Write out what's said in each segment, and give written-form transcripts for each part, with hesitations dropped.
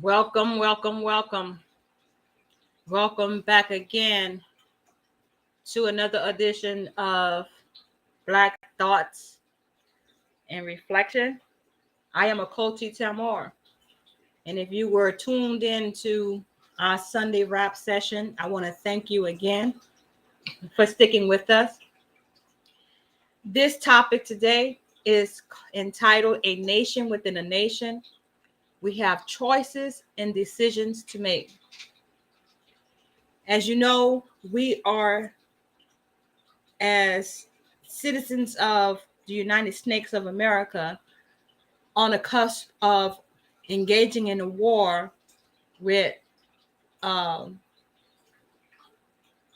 Welcome, welcome, welcome. Welcome back again to another edition of Black Thoughts and Reflection. I am Akoti Tamor. And if you were tuned in to our Sunday rap session, I want to thank you again for sticking with us. This topic today is entitled A Nation Within a Nation. We have choices and decisions to make. As you know, we are, as citizens of the United States of America, on the cusp of engaging in a war with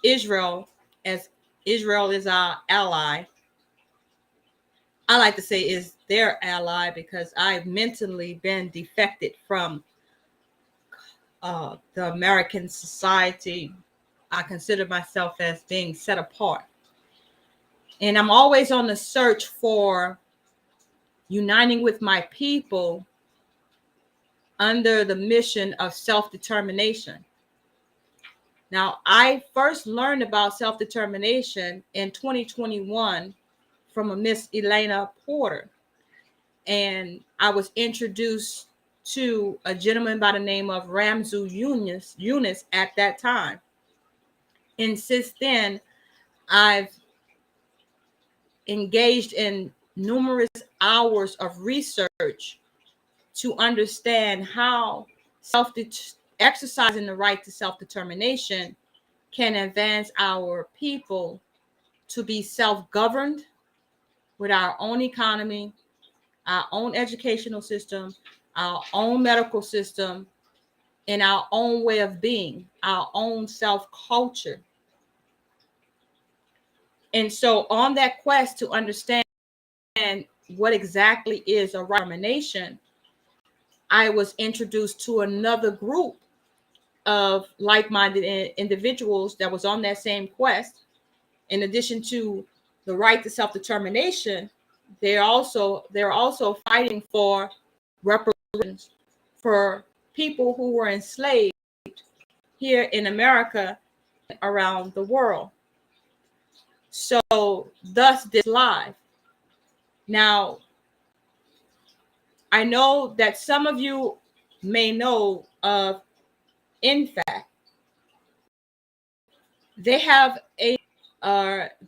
Israel, as Israel is our ally. I like to say is their ally because I've mentally been defected from the American society. I consider myself as being set apart. And I'm always on the search for uniting with my people under the mission of self-determination. Now, I first learned about self-determination in 2021 from a Miss Elena Porter. And I was introduced to a gentleman by the name of Ramzu Yunus at that time. And since then, I've engaged in numerous hours of research to understand how exercising the right to self-determination can advance our people to be self-governed with our own economy, our own educational system, our own medical system, and our own way of being, our own self-culture. And so on that quest to understand what exactly is a right to determination, I was introduced to another group of like-minded individuals that was on that same quest. In addition to the right to self-determination, they're also fighting for reparations for people who were enslaved here in America, around the world. So thus this live. Now, I know that some of you may know of, in fact, they have a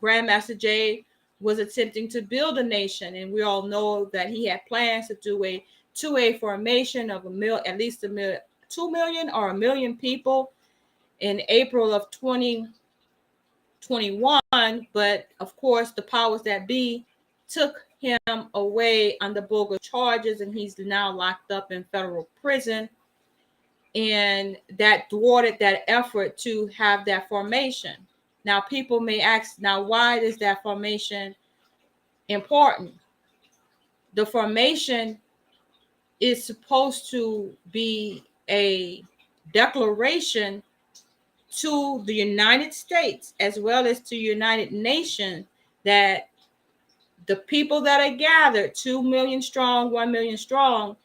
Grandmaster Jay was attempting to build a nation, and we all know that he had plans to do a formation of at least 2 million or 1 million people in April of 2021. But of course, the powers that be took him away under bogus charges, and he's now locked up in federal prison. And that thwarted that effort to have that formation. Now, people may ask, now, why is that formation important? The formation is supposed to be a declaration to the United States as well as to United Nations that the people that are gathered, 2 million strong, 1 million strong,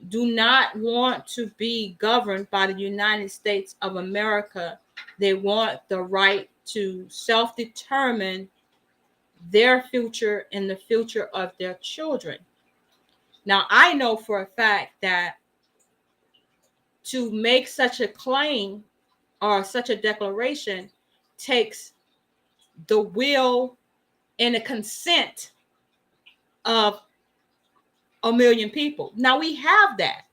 do not want to be governed by the United States of America. They want the right to self-determine their future and the future of their children. Now, I know for a fact that to make such a claim or such a declaration takes the will and the consent of 1 million people. Now, we have that.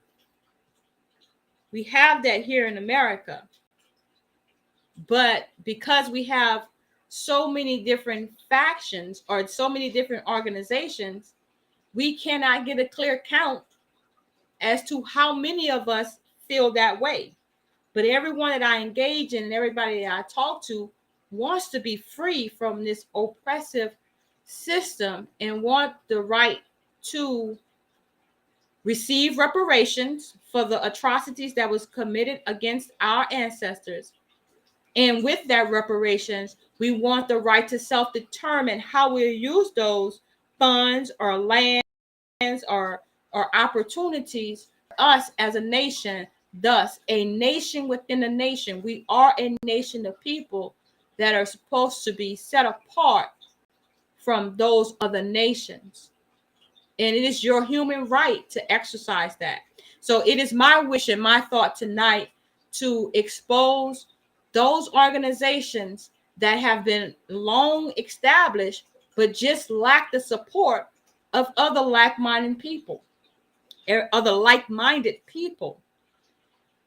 We have that here in America. But because we have so many different factions or so many different organizations, we cannot get a clear count as to how many of us feel that way. But everyone that I engage in and everybody that I talk to wants to be free from this oppressive system and want the right to receive reparations for the atrocities that was committed against our ancestors. And with that reparations, we want the right to self-determine how we'll use those funds or lands or opportunities for us as a nation Thus, a nation within a nation. We are a nation of people that are supposed to be set apart from those other nations. And it is your human right to exercise that. So it is my wish and my thought tonight to expose those organizations that have been long established, but just lack the support of other like-minded people, other like-minded people.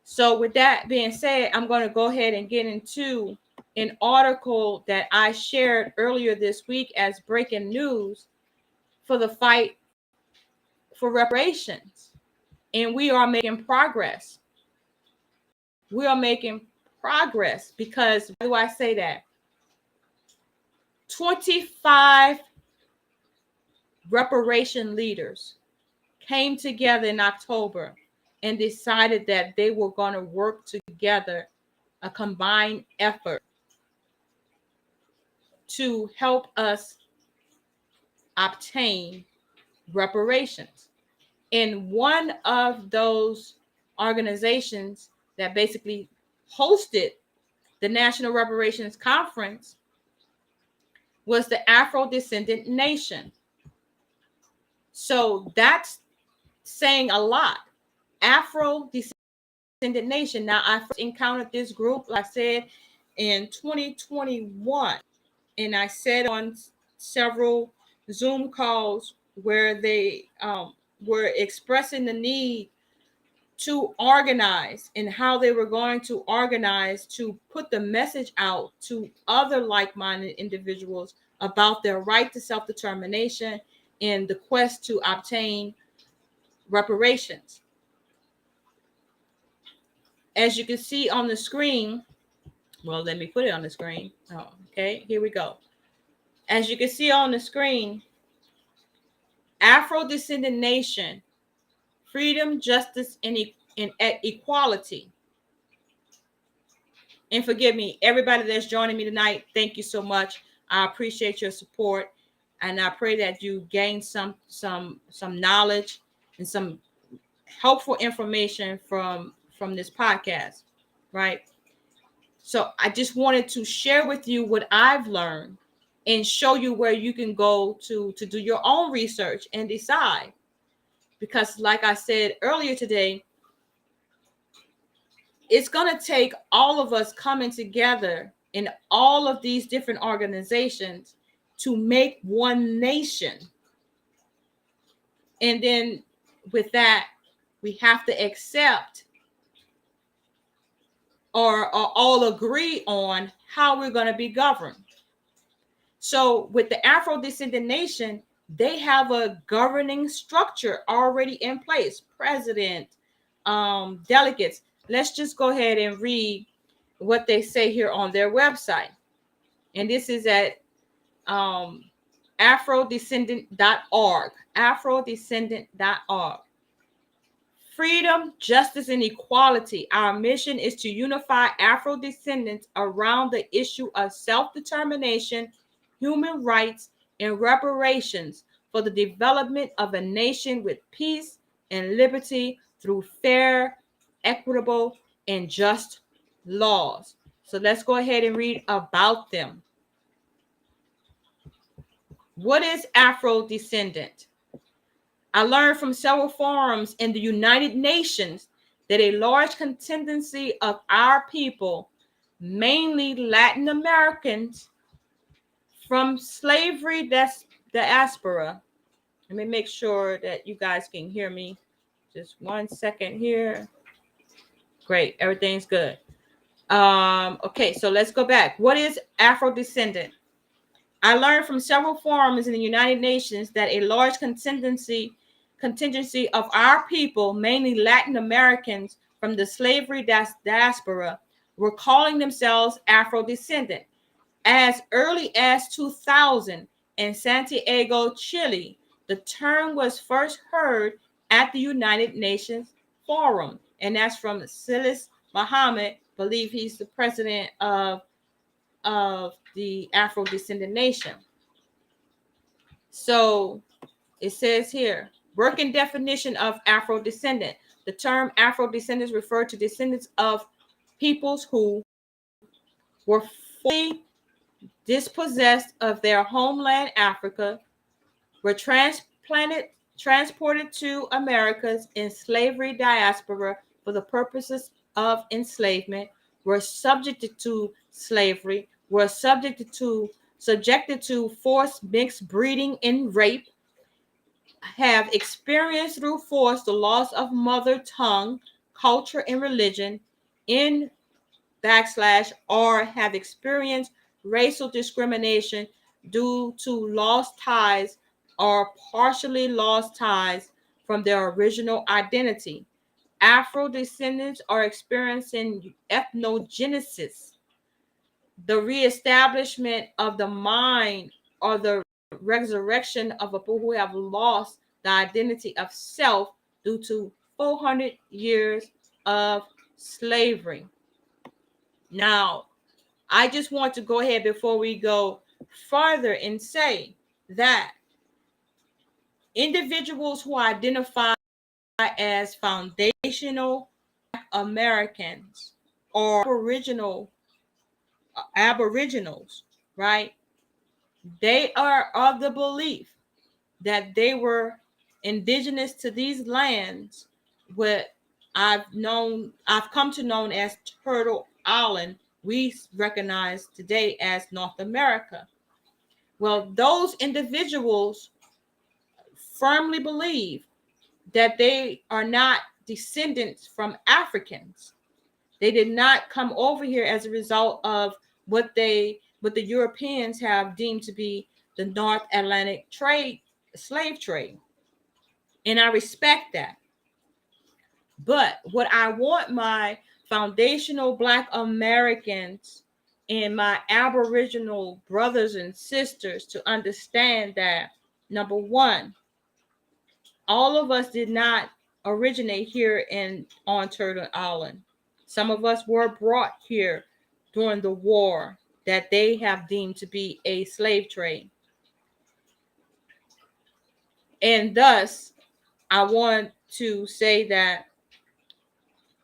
So with that being said, I'm going to go ahead and get into an article that I shared earlier this week as breaking news for the fight for reparations. And we are making progress. We are making progress because, why do I say that? 25 reparation leaders came together in October and decided that they were going to work together, a combined effort to help us obtain reparations. And one of those organizations that basically hosted the National Reparations Conference was the Afro-Descendant Nation. So that's saying a lot. Afro-Descendant Nation. Now, I first encountered this group, like I said, in 2021. And I said on several Zoom calls where they were expressing the need to organize and how they were going to organize to put the message out to other like-minded individuals about their right to self-determination and the quest to obtain reparations. As you can see on the screen, well, let me put it on the screen. Oh, okay, here we go. As you can see on the screen, Afro-Descendant Nation, freedom, justice, and equality. And forgive me, everybody that's joining me tonight, thank you so much. I appreciate your support, and I pray that you gain some knowledge and some helpful information from this podcast, right? So I just wanted to share with you what I've learned and show you where you can go to do your own research and decide. Because like I said earlier today, it's going to take all of us coming together in all of these different organizations to make one nation. And then with that, we have to accept or all agree on how we're going to be governed. So with the Afro-Descendant Nation, they have a governing structure already in place, president, delegates. Let's just go ahead and read what they say here on their website. And this is at Afro-Descendant.org, Afro-Descendant.org. Freedom, justice, and equality. Our mission is to unify Afro-descendants around the issue of self-determination, human rights, and reparations for the development of a nation with peace and liberty through fair, equitable, and just laws. So let's go ahead and read about them. What is Afro-descendant? I learned from several forums in the United Nations that a large contingency of our people, mainly Latin Americans, from slavery diaspora. Let me make sure that you guys can hear me. Just 1 second here. Great, everything's good. Okay, so let's go back. What is Afro-descendant? I learned from several forums in the United Nations that a large contingency of our people, mainly Latin Americans from the slavery diaspora, were calling themselves Afro-descendant. As early as 2000 in Santiago, Chile, the term was first heard at the United Nations Forum, and that's from Silas Muhammad. I believe he's the president of the Afro-Descendant Nation. So it says here, working definition of Afro-descendant. The term Afro-descendants refer to descendants of peoples who were fully dispossessed of their homeland Africa, were transported to Americas in slavery diaspora for the purposes of enslavement, were subjected to slavery, were subjected to forced mixed breeding and rape, have experienced through force the loss of mother tongue, culture, and religion in or have experienced racial discrimination due to lost ties or partially lost ties from their original identity. Afro-descendants are experiencing ethnogenesis, the reestablishment of the mind or the resurrection of a people who have lost the identity of self due to 400 years of slavery. Now, I just want to go ahead before we go further and say that individuals who identify as foundational Americans or aboriginals, right? They are of the belief that they were indigenous to these lands, what I've come to know as Turtle Island, we recognize today as North America. Well, those individuals firmly believe that they are not descendants from Africans. They did not come over here as a result of what the Europeans have deemed to be the North Atlantic slave trade. And I respect that. But what I want my foundational Black Americans and my Aboriginal brothers and sisters to understand that, number one, all of us did not originate here on Turtle Island. Some of us were brought here during the war that they have deemed to be a slave trade. And thus, I want to say that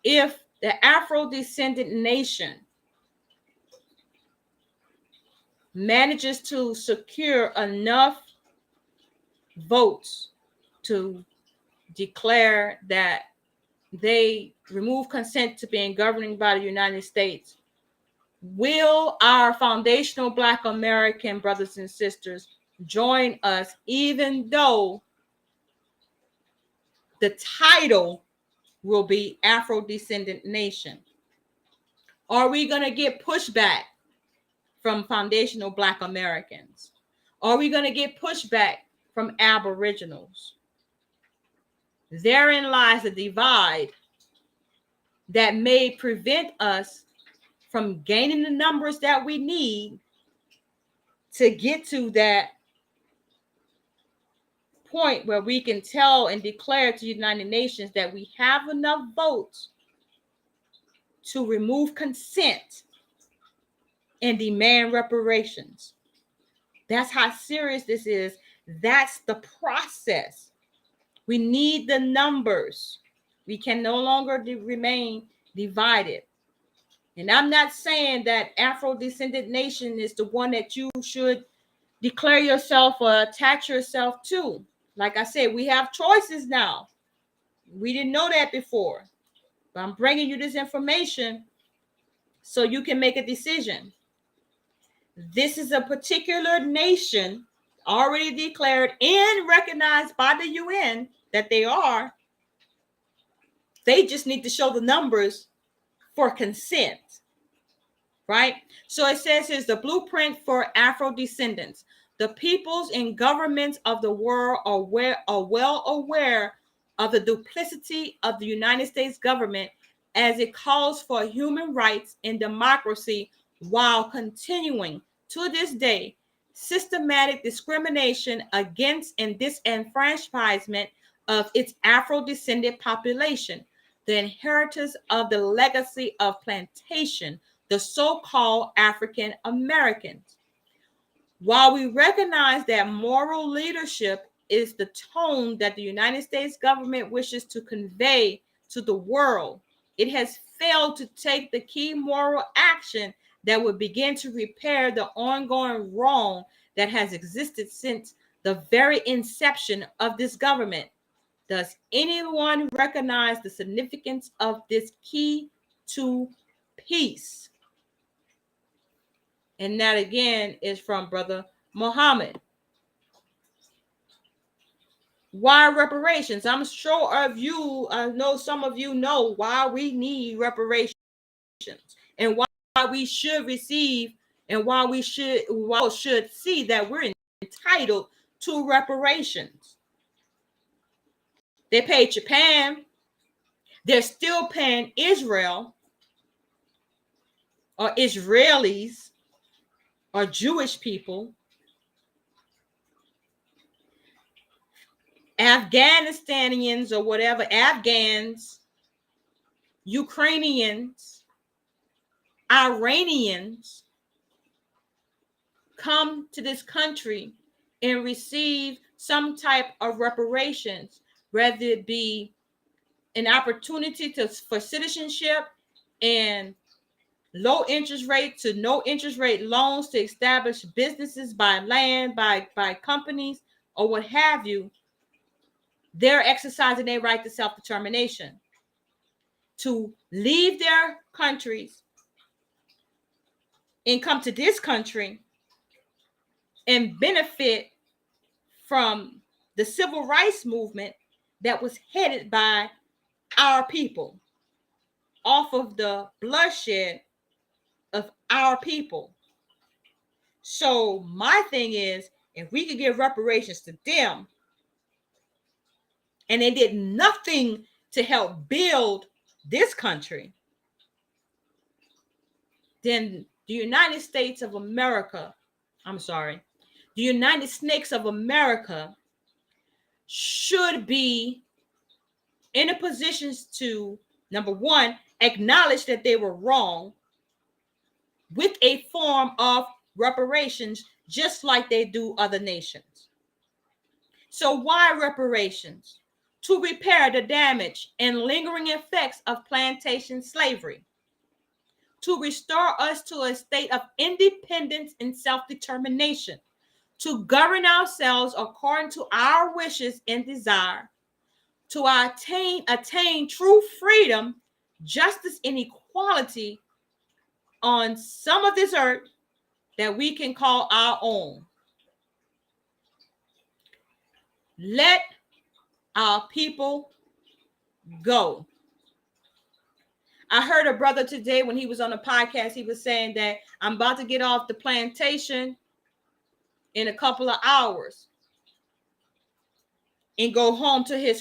if the Afro-descendant nation manages to secure enough votes to declare that they remove consent to being governed by the United States, will our foundational Black American brothers and sisters join us, even though the title will be Afro-descendant nation? Are we going to get pushback from foundational Black Americans? Are we going to get pushback from Aboriginals? Therein lies a divide that may prevent us from gaining the numbers that we need to get to that point where we can tell and declare to the United Nations that we have enough votes to remove consent and demand reparations. That's how serious this is. That's the process. We need the numbers. We can no longer remain divided. And I'm not saying that Afro-descendant nation is the one that you should declare yourself or attach yourself to. Like I said, we have choices now. We didn't know that before. But I'm bringing you this information so you can make a decision. This is a particular nation already declared and recognized by the UN that they are. They just need to show the numbers for consent, right? So it says here's the blueprint for Afro-descendants. The peoples and governments of the world are well aware of the duplicity of the United States government as it calls for human rights and democracy while continuing to this day systematic discrimination against and disenfranchisement of its Afro-descendant population, the inheritors of the legacy of plantation, the so-called African Americans. While we recognize that moral leadership is the tone that the United States government wishes to convey to the world. It has failed to take the key moral action that would begin to repair the ongoing wrong that has existed since the very inception of this government. Does anyone recognize the significance of this key to peace? And that again is from Brother Muhammad. Why reparations? I'm sure of you, I know some of you know why we need reparations and why we should receive and why we should see that we're entitled to reparations. They paid Japan. They're still paying Israel or Israelis or Jewish people. Afghanistanians or whatever, Afghans, Ukrainians, Iranians come to this country and receive some type of reparations, whether it be an opportunity for citizenship and low interest rate to no interest rate loans to establish businesses, by land, by companies, or what have you. They're exercising their right to self-determination to leave their countries and come to this country and benefit from the civil rights movement that was headed by our people off of the bloodshed of our people. So my thing is, if we could give reparations to them and they did nothing to help build this country, then the United States of America, the United Snakes of America should be in a position to, number one, acknowledge that they were wrong with a form of reparations, just like they do other nations. So why reparations? To repair the damage and lingering effects of plantation slavery, to restore us to a state of independence and self-determination, to govern ourselves according to our wishes and desire, to attain true freedom, justice, and equality on some of this earth that we can call our own. Let our people go. I heard a brother today when he was on a podcast, he was saying that I'm about to get off the plantation in a couple of hours and go home to his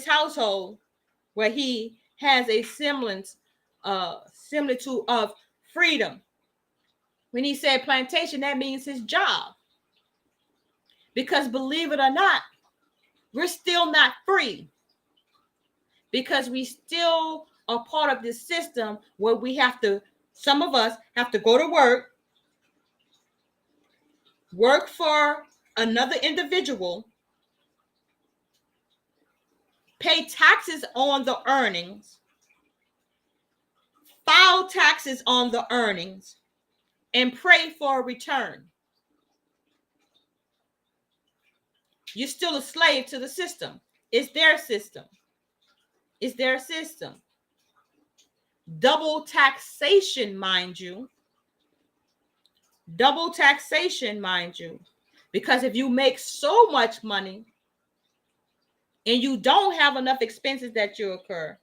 household where he has a semblance of freedom. When he said plantation, that means his job. Because believe it or not, we're still not free. Because we still are part of this system where some of us have to go to work for another individual, pay taxes on the earnings, file taxes on the earnings, and pray for a return. You're still a slave to the system. It's their system. It's their system. Double taxation, mind you. Double taxation, mind you. Because if you make so much money and you don't have enough expenses that you incur,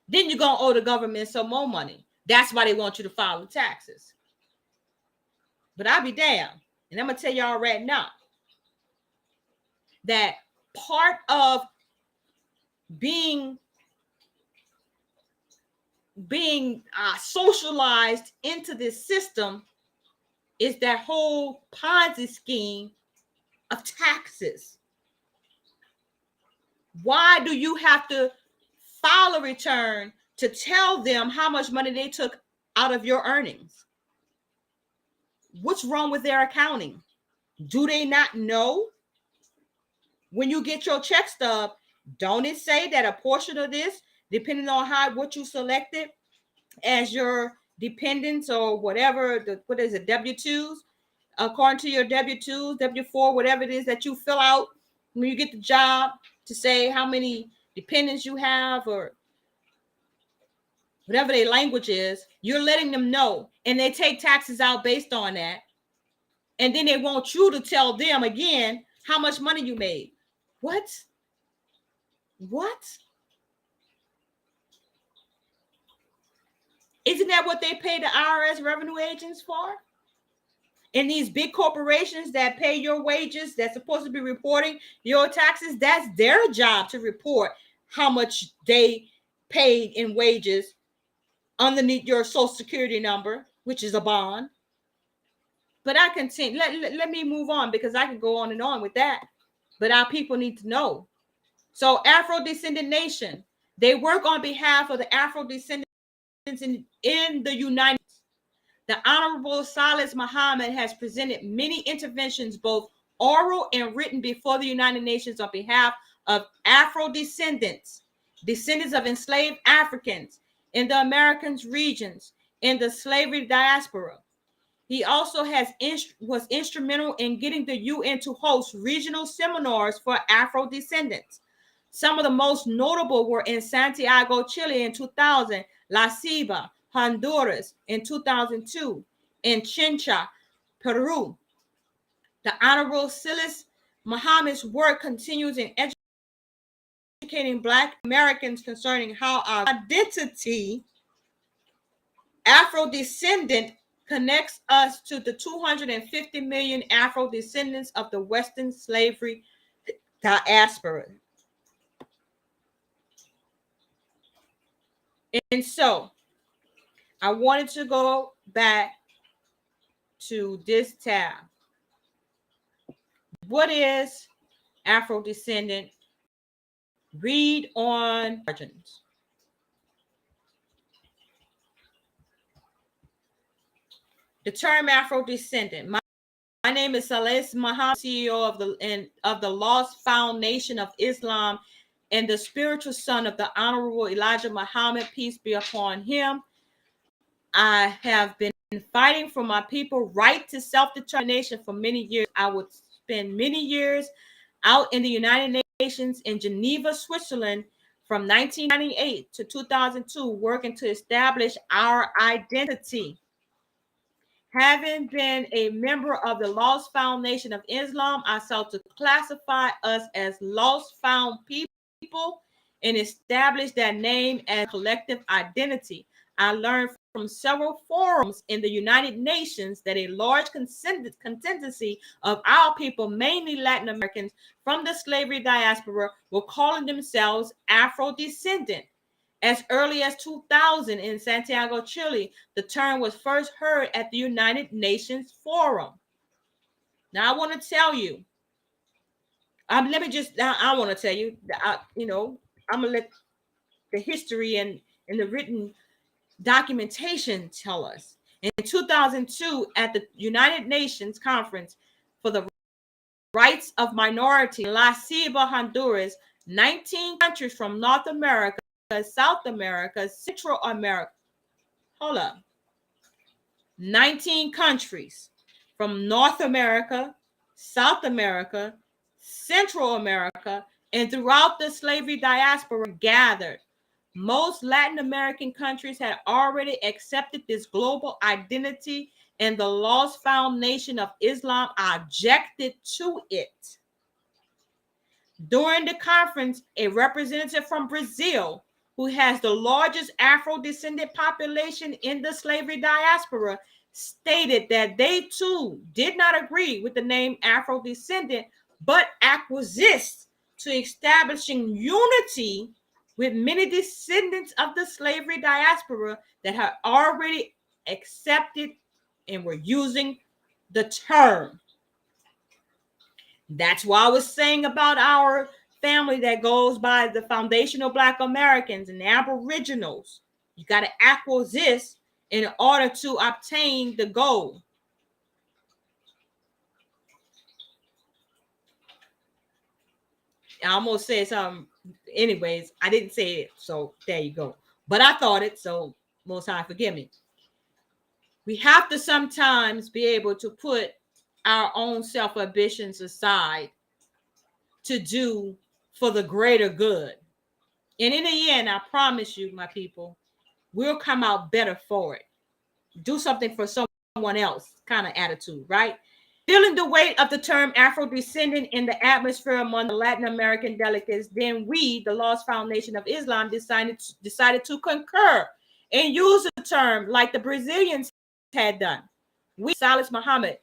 then you're going to owe the government some more money. That's why they want you to file the taxes. But I'll be damned. And I'm going to tell y'all right now that part of being socialized into this system is that whole Ponzi scheme of taxes. Why do you have to file a return to tell them how much money they took out of your earnings? What's wrong with their accounting? Do they not know? When you get your check stub, Don't it say that a portion of this, depending on what you selected as your dependents or whatever, what is it, W-2s, according to your W-2s, W-4, whatever it is that you fill out when you get the job, to say how many dependents you have or whatever their language is, you're letting them know, and they take taxes out based on that. And then they want you to tell them again how much money you made. What? Isn't that what they pay the IRS revenue agents for? And these big corporations that pay your wages, that's supposed to be reporting your taxes, that's their job to report how much they paid in wages underneath your social security number, which is a bond. But I continue. Let me move on, because I can go on and on with that. But our people need to know. So Afro-Descendant Nation, they work on behalf of the Afro-Descendants in the United States. The Honorable Silas Muhammad has presented many interventions, both oral and written, before the United Nations on behalf of Afro-Descendants, descendants of enslaved Africans in the Americas regions, in the slavery diaspora. He also was instrumental in getting the UN to host regional seminars for Afro-descendants. Some of the most notable were in Santiago, Chile in 2000, La Ceiba, Honduras in 2002, and Chincha, Peru. The Honorable Silas Muhammad's work continues in educating Black Americans concerning how our identity, Afro-descendant, connects us to the 250 million Afro-descendants of the Western slavery diaspora. And so I wanted to go back to this tab. What is Afro-descendant? Read on margins. The term Afro-descendant. My name is Shabazz Muhammad, CEO of the Lost Foundation of Islam and the spiritual son of the Honorable Elijah Muhammad, peace be upon him. I have been fighting for my people right to self-determination for many years. I would spend many years out in the United Nations in Geneva, Switzerland, from 1998 to 2002, working to establish our identity. Having been a member of the Lost Foundation of Islam, I sought to classify us as lost found people and establish that name as collective identity. I learned from several forums in the United Nations that a large contingency of our people, mainly Latin Americans from the slavery diaspora, were calling themselves Afro-descendant. As early as 2000 in Santiago, Chile, the term was first heard at the United Nations Forum. Now, I want to tell you, I want to tell you, I'm going to let the history and the written documentation tell us. In 2002, at the United Nations Conference for the Rights of Minority, La Ceiba, Honduras, 19 countries from North America, South America, Central America. Hold up. 19 countries from North America, South America, Central America, and throughout the slavery diaspora gathered. Most Latin American countries had already accepted this global identity, and the Lost Foundation of Islam objected to it. During the conference, a representative from Brazil, who has the largest Afro-descendant population in the slavery diaspora, stated that they too did not agree with the name Afro-descendant, but acquiesced to establishing unity with many descendants of the slavery diaspora that had already accepted and were using the term. That's why I was saying about our family that goes by the foundational Black Americans and the Aboriginals. You got to acquiesce in order to obtain the goal. I almost said something anyways, I didn't say it, so there you go. But I thought it, so Most High forgive me. We have to sometimes be able to put our own self-ambitions aside to do for the greater good. And in the end, I promise you, my people, we'll come out better for it. Do something for someone else kind of attitude, right? Feeling the weight of the term Afro-Descendant in the atmosphere among the Latin American delegates, then we, the Lost Foundation of Islam, decided to concur and use the term like the Brazilians had done. We, Salis Muhammad,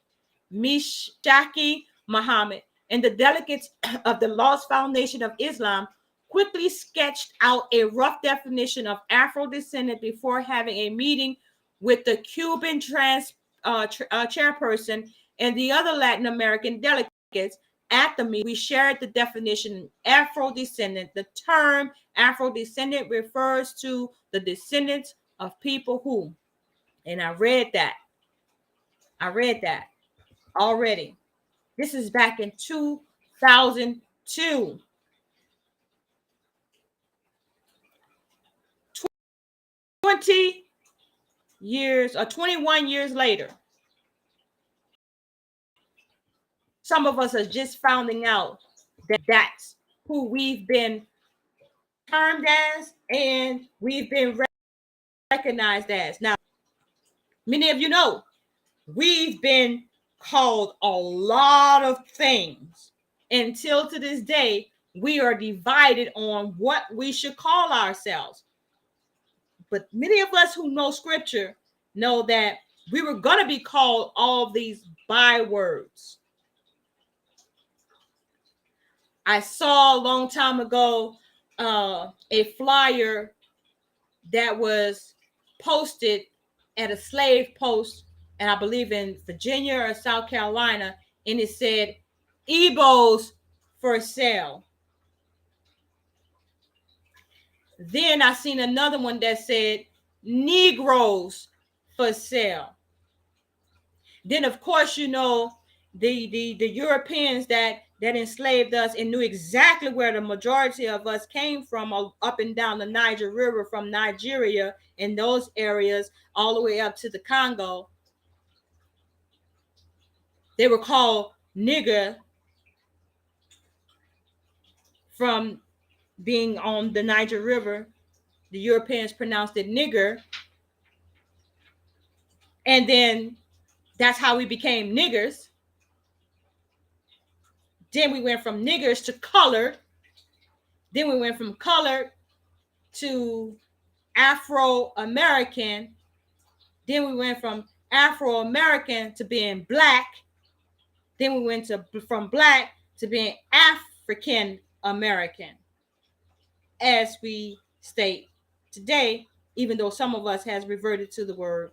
Mishaki Muhammad, and the delegates of the Lost Foundation of Islam quickly sketched out a rough definition of Afro-Descendant before having a meeting with the Cuban chairperson and the other Latin American delegates. At the meeting, we shared the definition Afro-Descendant. The term Afro-Descendant refers to the descendants of people who, and I read that already. This is back in 2002. 20 years or 21 years later, some of us are just finding out that that's who we've been termed as and we've been recognized as. Now, many of you know we've been called a lot of things. Until to this day, we are divided on what we should call ourselves. But many of us who know scripture know that we were going to be called all these bywords. I saw a long time ago a flyer that was posted at a slave post, and I believe in Virginia or South Carolina, and it said, Igbos for sale. Then I seen another one that said, Negroes for sale. Then, of course, you know, the Europeans that enslaved us and knew exactly where the majority of us came from, up and down the Niger River, from Nigeria and those areas all the way up to the Congo. They were called nigger from being on the Niger River. The Europeans pronounced it nigger. And then that's how we became niggers. Then we went from niggers to colored. Then we went from colored to Afro-American. Then we went from Afro-American to being black. Then we went from black to being African American, as we state today, even though some of us has reverted to the word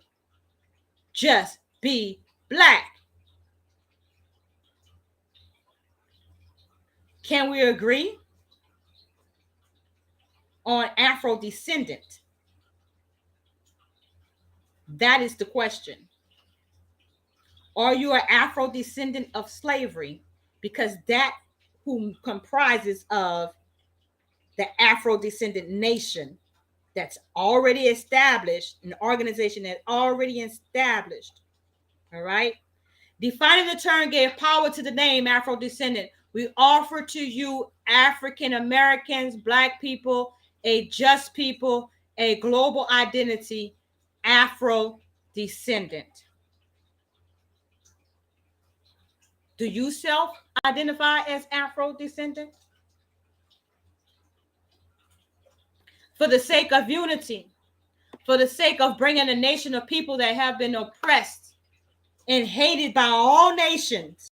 just be black. Can we agree on Afro-Descendant? That is the question. Are you an Afro-Descendant of slavery? Because that who comprises of the Afro-Descendant nation that's already established, an organization that's already established. All right. Defining the term gave power to the name Afro-Descendant. We offer to you African Americans, Black people, a just people, a global identity, Afro-Descendant. Do you self-identify as Afro-Descendant? For the sake of unity, for the sake of bringing a nation of people that have been oppressed and hated by all nations,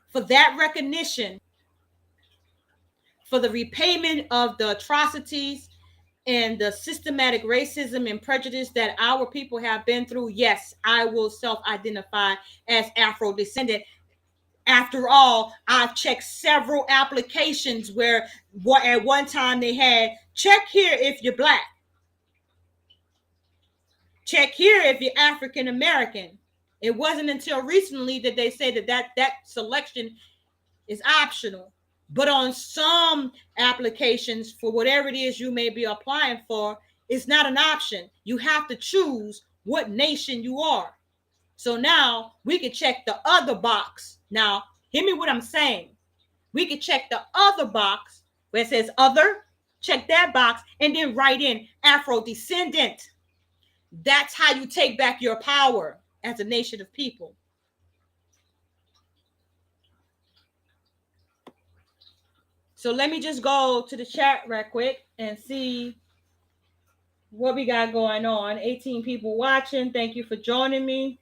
for that recognition, for the repayment of the atrocities and the systematic racism and prejudice that our people have been through, yes, I will self-identify as Afro-Descendant. After all, I've checked several applications where at one time they had, check here if you're Black. Check here if you're African American. It wasn't until recently that they said that selection is optional. But on some applications, for whatever it is you may be applying for, it's not an option. You have to choose what nation you are. So now we can check the other box. Now, hear me what I'm saying. We can check the other box where it says other, check that box, and then write in Afro-Descendant. That's how you take back your power as a nation of people. So let me just go to the chat right quick and see what we got going on. 18 people watching. Thank you for joining me.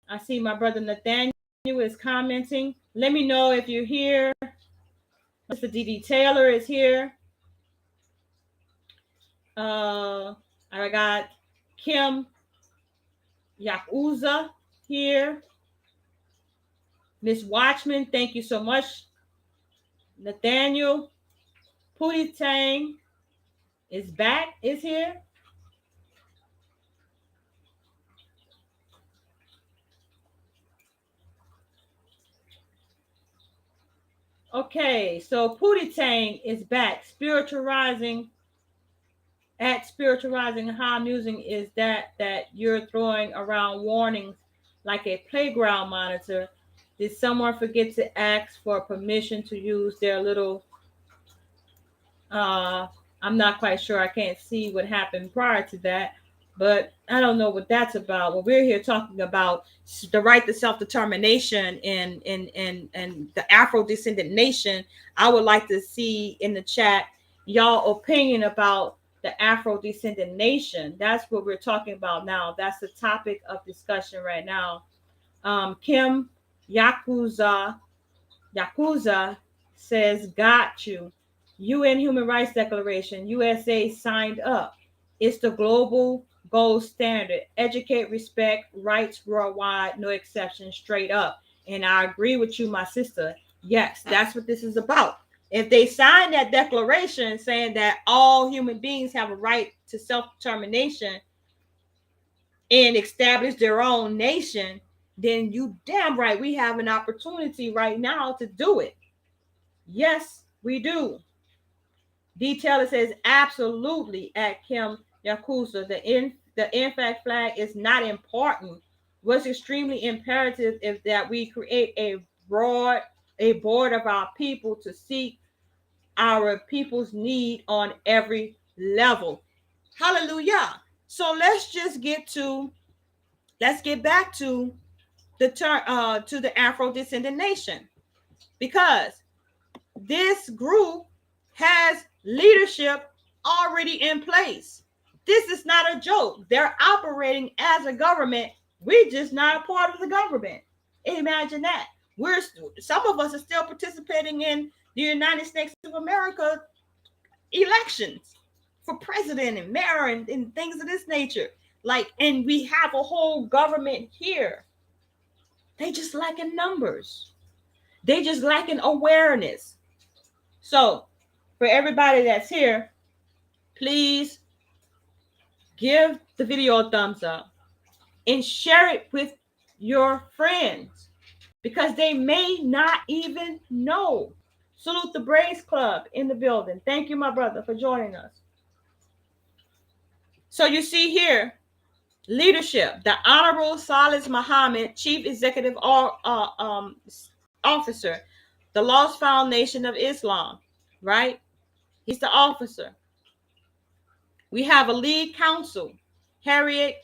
I see my brother Nathaniel is commenting. Let me know if you're here. Mr. D.D. Taylor is here. I got Kim Yakuza here. Miss Watchman, thank you so much. Nathaniel Pootie Tang is back, is here. Okay, so Pootie Tang is back. Spiritualizing how amusing is that you're throwing around warnings like a playground monitor. Did someone forget to ask for permission to use their little I'm not quite sure. I can't see what happened prior to that, but I don't know what that's about. Well, we're here talking about the right to self-determination and the Afro-Descendant nation. I would like to see in the chat y'all opinion about the Afro-Descendant nation. That's what we're talking about now. That's the topic of discussion right now. Kim Yakuza says, got you. UN Human Rights Declaration, USA signed up. It's the global gold standard. Educate, respect, rights worldwide, no exceptions, straight up. And I agree with you, my sister. Yes, that's what this is about. If they sign that declaration saying that all human beings have a right to self-determination and establish their own nation, then you damn right we have an opportunity right now to do it. Yes, we do. Detail, it says absolutely at Kim Yakuza. The in-fact flag is not important. What's extremely imperative is that we create a board of our people to seek our people's need on every level. Hallelujah. So let's get back to the Afro-Descendant nation, because this group has leadership already in place. This is not a joke. They're operating as a government. We're just not a part of the government. Imagine that. Some of us are still participating in the United States of America elections for president and mayor and things of this nature. And we have a whole government here. They just lacking numbers. They just lacking awareness. So for everybody that's here, please give the video a thumbs up and share it with your friends, because they may not even know. Salute the Braves Club in the building. Thank you, my brother, for joining us. So you see here, leadership. The Honorable Salis Muhammad, Chief Executive Officer, the Lost Foundation of Islam, right? He's the officer. We have a lead counsel, Harriet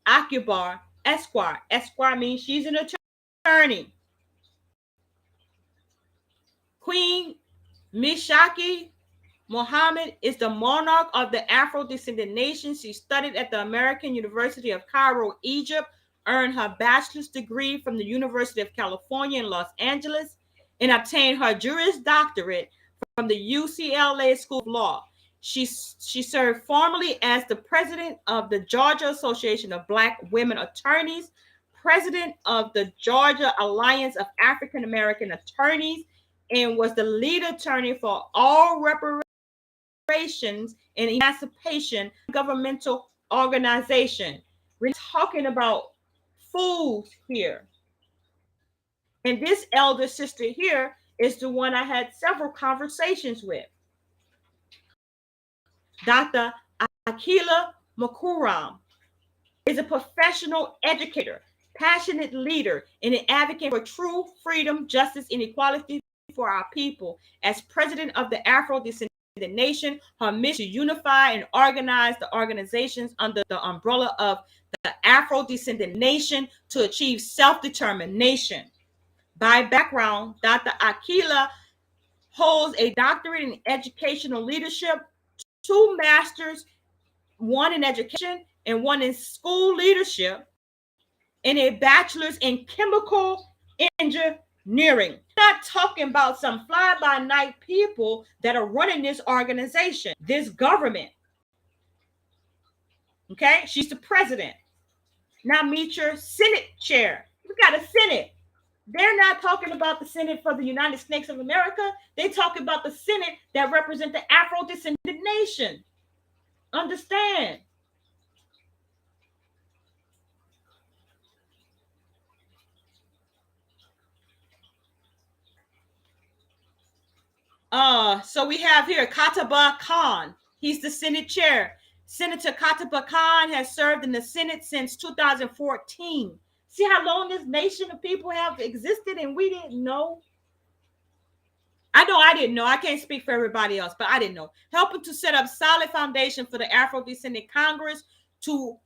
Akbar, Esquire. Esquire means she's an attorney. Queen Mishaki Muhammad is the monarch of the Afro-Descendant nation. She studied at the American University of Cairo, Egypt, earned her bachelor's degree from the University of California in Los Angeles, and obtained her Juris Doctorate from the UCLA School of Law. She served formerly as the president of the Georgia Association of Black Women Attorneys, president of the Georgia Alliance of African American Attorneys, and was the lead attorney for all reparations and emancipation governmental organization. We're talking about fools here. And this elder sister here is the one I had several conversations with. Dr. Akila Makuram is a professional educator, passionate leader, and an advocate for true freedom, justice, and equality for our people. As president of the Afro-Descendant Nation, her mission to unify and organize the organizations under the umbrella of the Afro-Descendant Nation to achieve self-determination. By background, Dr. Akila holds a doctorate in educational leadership, 2 masters, one in education and one in school leadership, and a bachelor's in chemical engineering. We're not talking about some fly-by-night people that are running this organization, this government. Okay, she's the president. Now meet your Senate chair. We got a Senate. They're not talking about the Senate for the United States of America. They talk about the Senate that represent the Afro-Descendant Nation. Understand? So we have here Kataba Khan. He's the Senate chair. Senator Kataba Khan has served in the Senate since 2014. See how long this nation of people have existed and we didn't know? I know I didn't know. I can't speak for everybody else, but I didn't know. Helping to set up solid foundation for the Afro-Descendant Congress to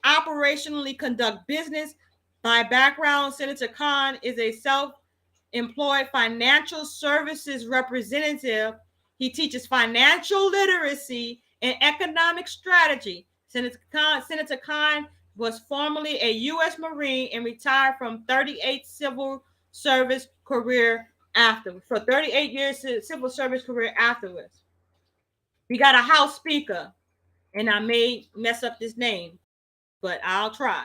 operationally conduct business. By background, Senator Khan is a self-employed financial services representative. He teaches financial literacy and economic strategy. Senator Khan was formerly a U.S. Marine and retired from 38 civil service career afterwards. For 38 years civil service career afterwards. We got a House Speaker, and I may mess up this name, but I'll try.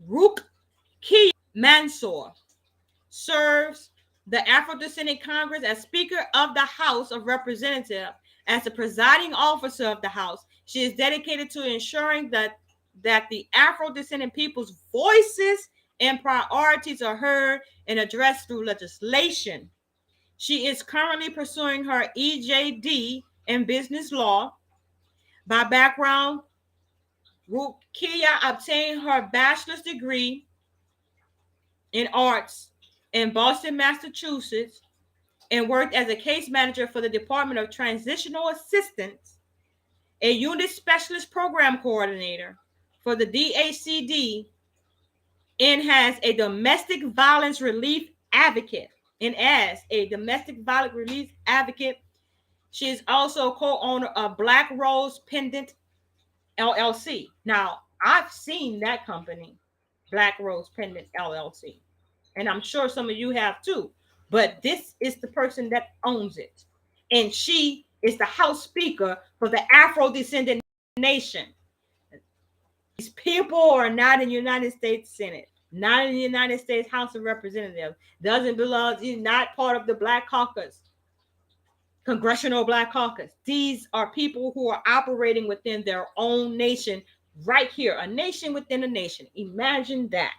Rukia Mansour serves the Afro-Descendant Congress as Speaker of the House of Representatives. As the presiding officer of the House, she is dedicated to ensuring that the Afro-Descendant people's voices and priorities are heard and addressed through legislation. She is currently pursuing her EJD in business law. By background, Rukia obtained her bachelor's degree in arts in Boston, Massachusetts, and worked as a case manager for the Department of Transitional Assistance, a unit specialist program coordinator for the DHCD, and has a domestic violence relief advocate. And as a domestic violence relief advocate, she is also co-owner of Black Rose Pendant LLC. Now, I've seen that company, Black Rose Pendant LLC, and I'm sure some of you have too. But this is the person that owns it, and she is the House Speaker for the Afro-Descendant Nation. These people are not in the United States Senate, not in the United States House of Representatives, doesn't belong, he's not part of the Black Caucus, Congressional Black Caucus. These are people who are operating within their own nation right here, a nation within a nation. Imagine that.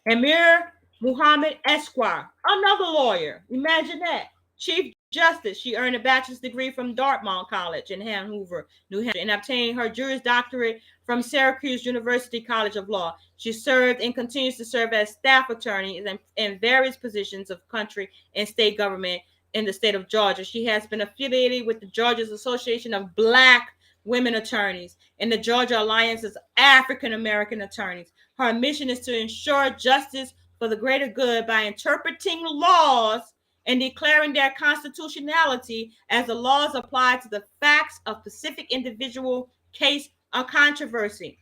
Amir Muhammad Esquire, another lawyer. Imagine that. Chief Justice. She earned a bachelor's degree from Dartmouth College in Hanover, New Hampshire, and obtained her Juris Doctorate from Syracuse University College of Law. She served and continues to serve as staff attorney in various positions of country and state government in the state of Georgia. She has been affiliated with the Georgia's Association of Black Women Attorneys and the Georgia Alliance of African American Attorneys. Her mission is to ensure justice for the greater good by interpreting laws and declaring their constitutionality as the laws apply to the facts of specific individual case or controversy.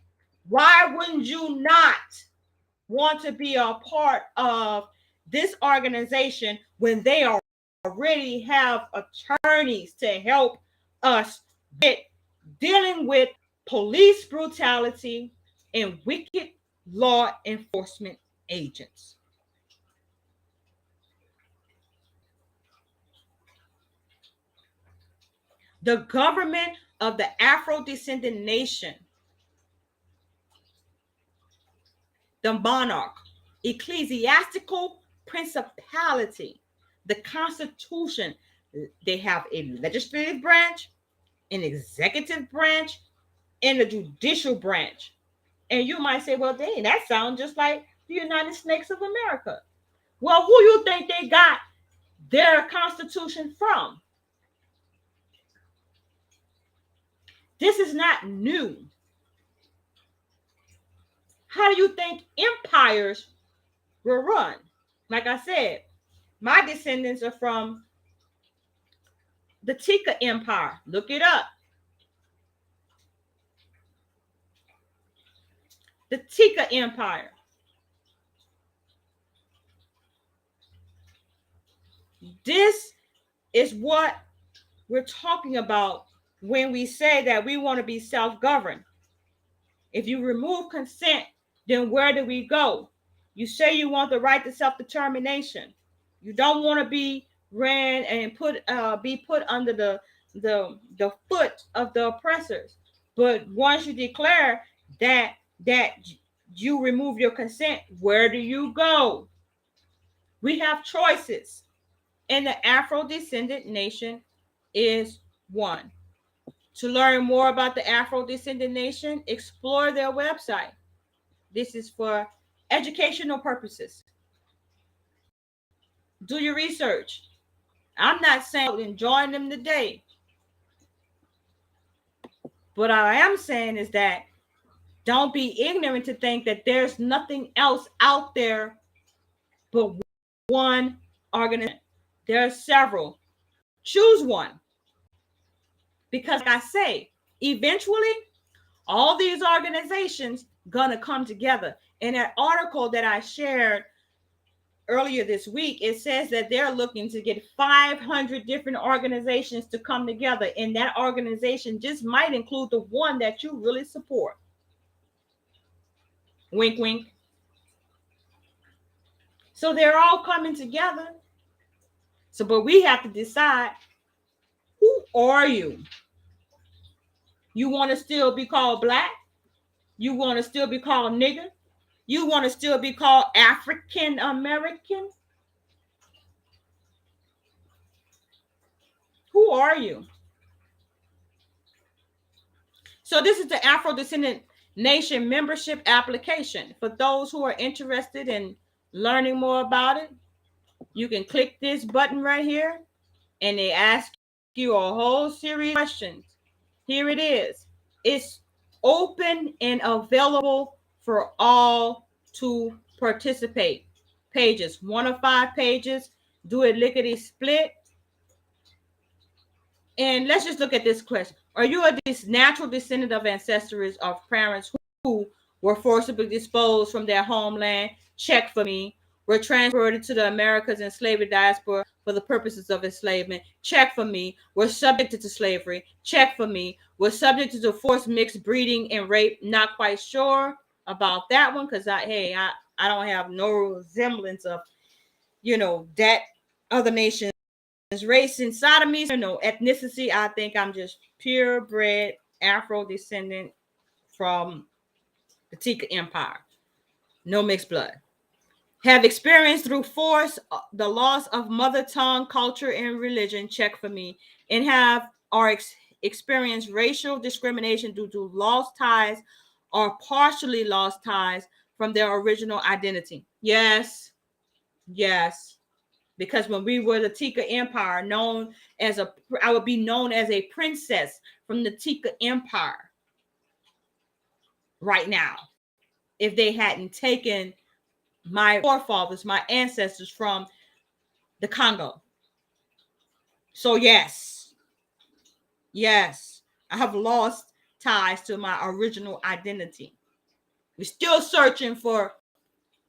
Why wouldn't you not want to be a part of this organization when they already have attorneys to help us get dealing with police brutality and wicked law enforcement agents? The government of the Afro-Descendant Nation, the monarch, ecclesiastical principality, the Constitution. They have a legislative branch, an executive branch, and a judicial branch. And you might say, well, dang, that sounds just like the United States of America. Well, who you think they got their Constitution from? This is not new. How do you think empires were run? Like I said, my descendants are from the Tika Empire. Look it up. The Tika Empire. This is what we're talking about when we say that we want to be self-governed. If you remove consent, then where do we go? You say you want the right to self-determination. You don't want to be ran and be put under the foot of the oppressors. But once you declare that you remove your consent, where do you go? We have choices, and the Afro-Descendant Nation is one. To learn more about the Afro-Descendant Nation, explore their website. This is for educational purposes. Do your research. I'm not saying join them today. What I am saying is that don't be ignorant to think that there's nothing else out there but one organization. There are several. Choose one. Because like I say, eventually, all these organizations gonna come together. In that article that I shared earlier this week, it says that they're looking to get 500 different organizations to come together, and that organization just might include the one that you really support. Wink, wink. So they're all coming together. So, but we have to decide, who are you? You want to still be called black? You want to still be called nigger? You want to still be called African American? Who are you? So this is the Afro-Descendant Nation membership application. For those who are interested in learning more about it, you can click this button right here, and they ask you a whole series of questions. Here it is. It's open and available for all to participate. Pages, 1 of 5 pages. Do it lickety split. And let's just look at this question. Are you a natural descendant of ancestors of parents who were forcibly disposed from their homeland? Check for me. Were transferred to the Americas and slavery diaspora for the purposes of enslavement? Check for me. Were subjected to slavery? Check for me. Were subjected to forced mixed breeding and rape? Not quite sure about that one, because I don't have no resemblance of, that other nation's race inside of me. No ethnicity. I think I'm just purebred Afro-descendant from the Tika Empire. No mixed blood. Have experienced through force the loss of mother tongue, culture, and religion. Check for me. And have or experienced racial discrimination due to lost ties or partially lost ties from their original identity. Yes. Because when we were the Tika Empire, I would be known as a princess from the Tika Empire right now, if they hadn't taken my forefathers, my ancestors from the Congo. So yes, I have lost ties to my original identity. We're still searching for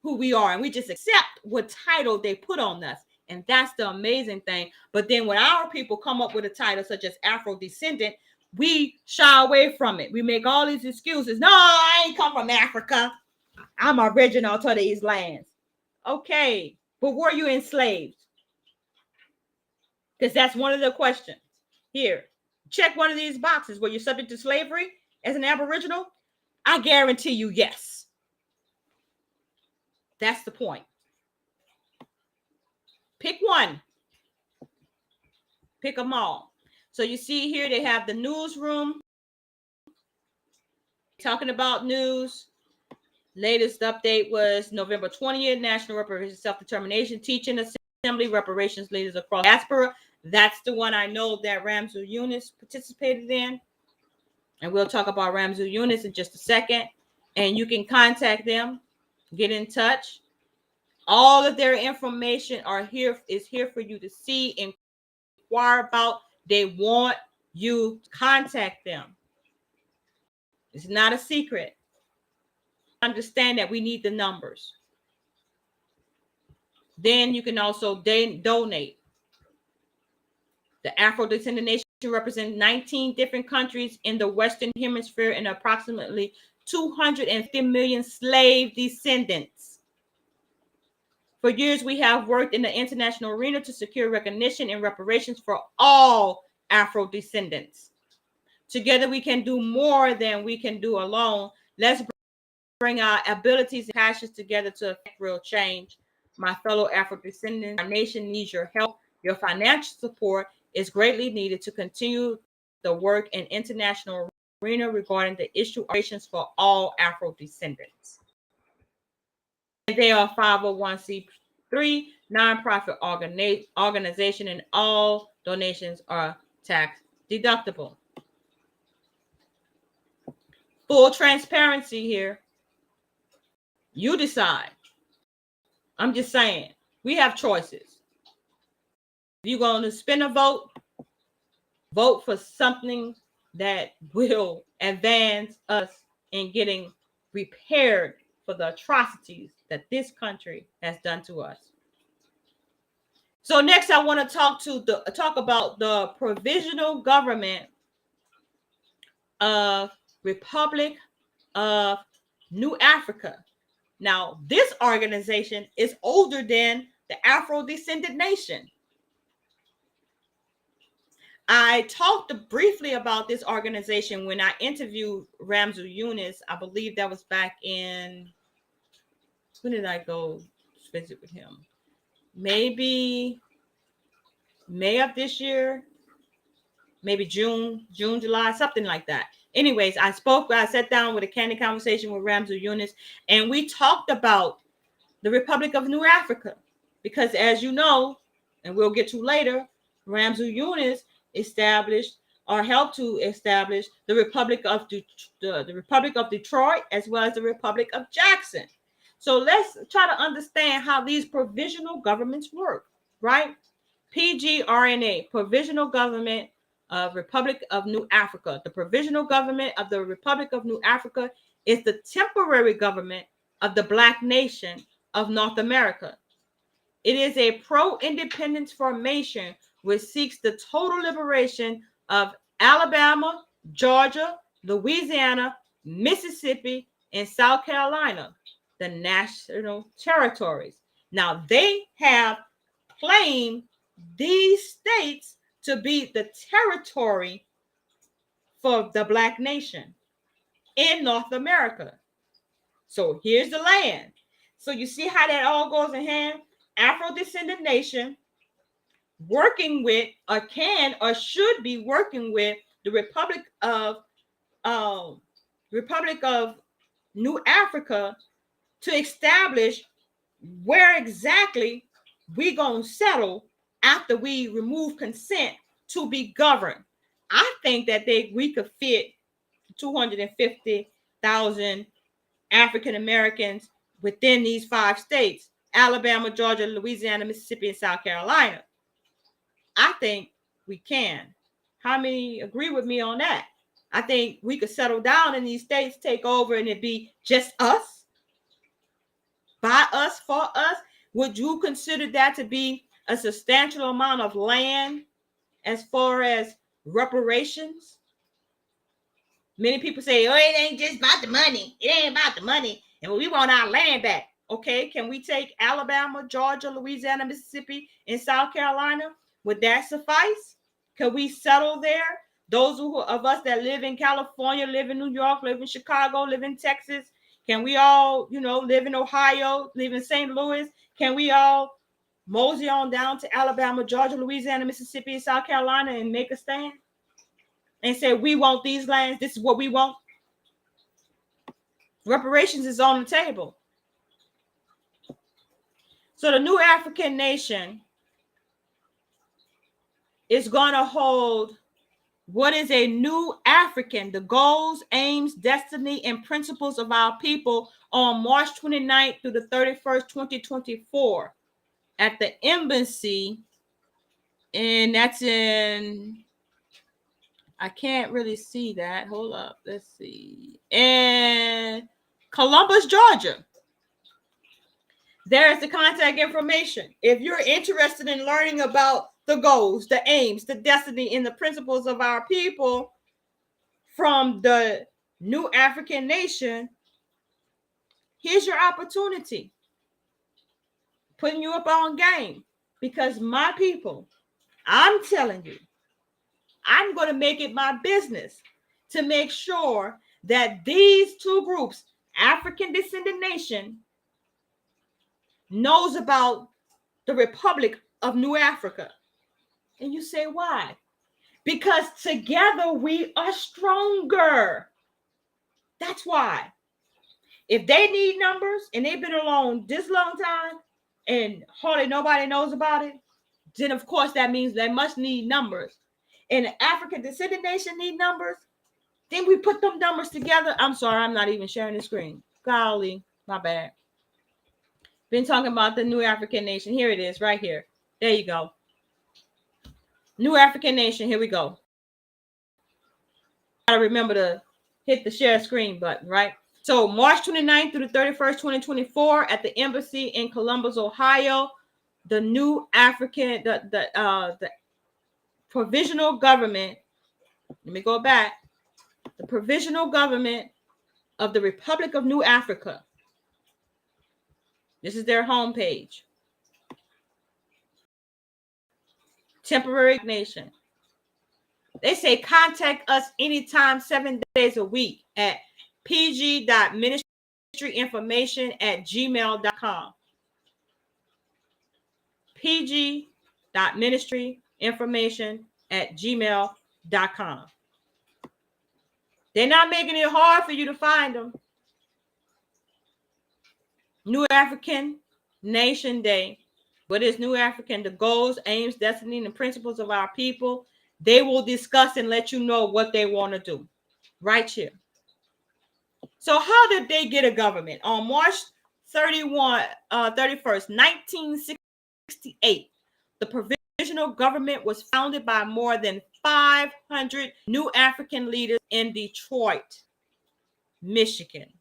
who we are, and we just accept what title they put on us. And that's the amazing thing. But then when our people come up with a title such as Afro-Descendant, we shy away from it. We make all these excuses. No, I ain't come from Africa. I'm original to these lands. Okay, but were you enslaved? Because that's one of the questions. Here, check one of these boxes. Were you subject to slavery as an Aboriginal? I guarantee you, yes. That's the point. Pick one. Pick them all. So you see here, they have the newsroom talking about news. Latest update was November 20th, National Reparations Self-Determination Teaching Assembly, Reparations Leaders Across Diaspora. That's the one I know that Ramsey Yunus participated in. And we'll talk about Ramsey Yunus in just a second. And you can contact them, get in touch. All of their information is here for you to see, inquire about. They want you to contact them. It's not a secret. Understand that we need the numbers. Then you can also donate. The Afro-Descendant Nation represents 19 different countries in the Western Hemisphere and approximately 250 million slave descendants. For years, we have worked in the international arena to secure recognition and reparations for all Afro-descendants. Together, we can do more than we can do alone. Let's bring our abilities and passions together to affect real change. My fellow Afro-descendants, our nation needs your help. Your financial support is greatly needed to continue the work in international arena regarding the issue of reparations for all Afro-descendants. They are 501c3 nonprofit organization, and all donations are tax deductible. Full transparency here. You decide. I'm just saying, we have choices. If you're going to spend a vote, vote for something that will advance us in getting repaired for the atrocities that this country has done to us. So next, I want to talk about the provisional government of Republic of New Africa. Now, this organization is older than the Afro-Descendant Nation. I talked briefly about this organization when I interviewed Ramsey Yunus. I believe that was back in, when did I go visit with him? Maybe May of this year, maybe June, July, something like that. Anyways, I sat down with a candid conversation with Ramsey Yunus, and we talked about the Republic of New Africa, because as you know, and we'll get to later, Ramsey Yunus established or helped to establish the Republic of the Republic of Detroit, as well as the Republic of Jackson. So let's try to understand how these provisional governments work, right? PGRNA, Provisional Government of Republic of New Africa. The Provisional Government of the Republic of New Africa is the temporary government of the Black nation of North America. It is a pro-independence formation which seeks the total liberation of Alabama, Georgia, Louisiana, Mississippi, and South Carolina, the national territories. Now, they have claimed these states to be the territory for the Black nation in North America. So here's the land. So you see how that all goes in hand? Afro-Descendant Nation working with, or can or should be working with, the Republic of New Africa to establish where exactly we gonna settle after we remove consent to be governed. I think that we could fit 250,000 African Americans within these 5 states: Alabama, Georgia, Louisiana, Mississippi, and South Carolina. I think we can. How many agree with me on that? I think we could settle down in these states, take over, and it be just us, by us, for us. Would you consider that to be a substantial amount of land as far as reparations? Many people say, oh, it ain't just about the money. It ain't about the money. And we want our land back. Okay, can we take Alabama, Georgia, Louisiana, Mississippi, and South Carolina? Would that suffice? Can we settle there? Those of us that live in California, live in New York, live in Chicago, live in Texas, Can we all, live in Ohio, live in St. Louis? Can we all mosey on down to Alabama, Georgia, Louisiana, Mississippi, and South Carolina and make a stand and say, we want these lands. This is what we want. Reparations is on the table. So the new African nation is going to hold what is a new African, the goals, aims, destiny, and principles of our people on March 29th through the 31st, 2024 at the embassy. And that's in, I can't really see that. Hold up. Let's see. In Columbus, Georgia. There's the contact information. If you're interested in learning about the goals, the aims, the destiny, and the principles of our people from the new African nation, here's your opportunity. Putting you up on game. Because my people, I'm telling you, I'm going to make it my business to make sure that these two groups, African Descendant Nation, knows about the Republic of New Africa. And you say, why? Because together we are stronger. That's why. If they need numbers and they've been alone this long time and hardly nobody knows about it, then of course that means they must need numbers. And the African Descendant Nation need numbers. Then we put them numbers together. I'm sorry, I'm not even sharing the screen. Golly, my bad. Been talking about the new African nation. Here it is, right here. There you go. New African nation. Here we go. Gotta remember to hit the share screen button, right? So March 29th through the 31st, 2024 at the embassy in Columbus, Ohio, the new African, the provisional government. Let me go back. The provisional government of the Republic of New Africa. This is their homepage. Temporary nation. They say contact us anytime, 7 days a week at pg.ministryinformation@gmail.com. pg.ministryinformation@gmail.com. They're not making it hard for you to find them. New African Nation Day. What is New African? The goals, aims, destiny, and principles of our people. They will discuss and let you know what they want to do right here. So how did they get a government? On March 31st, 1968, the provisional government was founded by more than 500 new African leaders in Detroit, Michigan.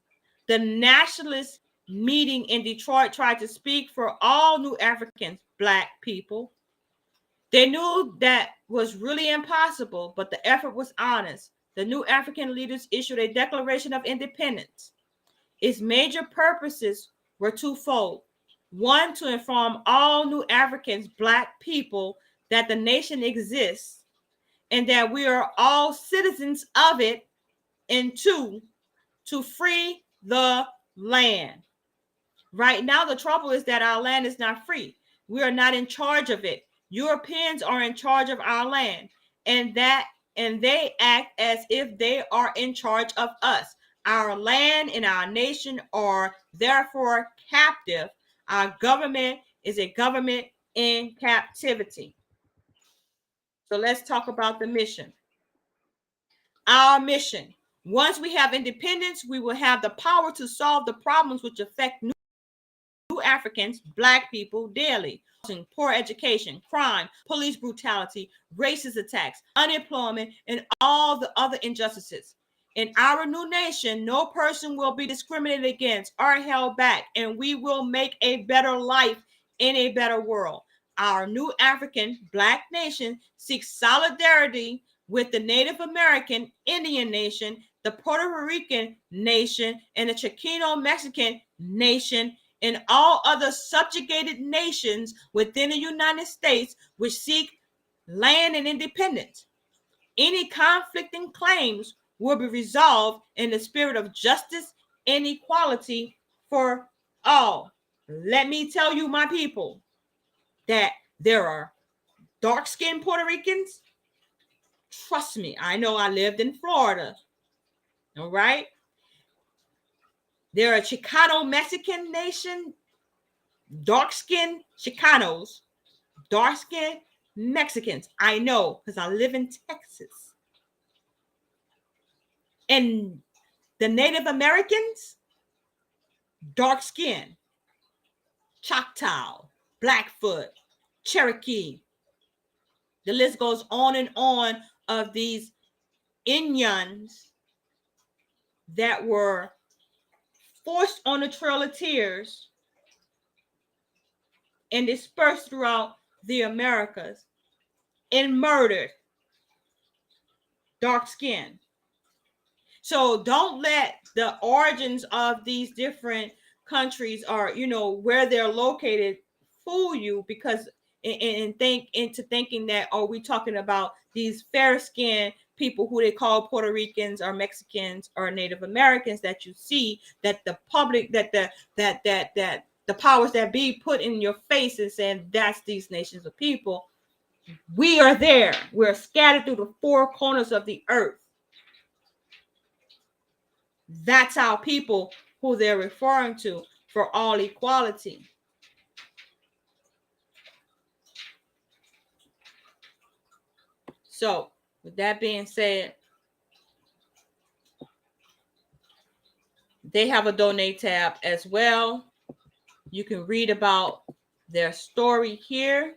The nationalist meeting in Detroit tried to speak for all new Africans, Black people. They knew that was really impossible, but the effort was honest. The new African leaders issued a Declaration of Independence. Its major purposes were twofold. One, to inform all new Africans, Black people, that the nation exists and that we are all citizens of it. And two, to free the land. Right now, the trouble is that our land is not free. We are not in charge of it. Europeans are in charge of our land, and they act as if they are in charge of us. Our land and our nation are therefore captive. Our government is a government in captivity. So let's talk about the mission. Our mission. Once we have independence, we will have the power to solve the problems which affect new Africans, Black people daily. Poor education, crime, police brutality, racist attacks, unemployment, and all the other injustices. In our new nation, no person will be discriminated against or held back, and we will make a better life in a better world. Our new African Black nation seeks solidarity with the Native American Indian nation, the Puerto Rican nation, and the Chicano Mexican nation, and all other subjugated nations within the United States which seek land and independence. Any conflicting claims will be resolved in the spirit of justice and equality for all. Let me tell you, my people, that there are dark-skinned Puerto Ricans. Trust me, I know, I lived in Florida. All right. There are Chicano Mexican nation, dark-skinned Chicanos, dark-skinned Mexicans. I know, because I live in Texas. And the Native Americans, dark skin, Choctaw, Blackfoot, Cherokee. The list goes on and on of these Indians that were forced on the Trail of Tears and dispersed throughout the Americas and murdered, dark skin. So don't let the origins of these different countries, or where they're located, fool you, because and think into thinking that, oh, we talking about these fair-skinned people who they call Puerto Ricans or Mexicans or Native Americans, that you see that the public, that the powers that be put in your face and saying that's these nations of people. We are there. We're scattered through the four corners of the earth. That's our people who they're referring to for all equality. So, with that being said, they have a donate tab as well. You can read about their story here.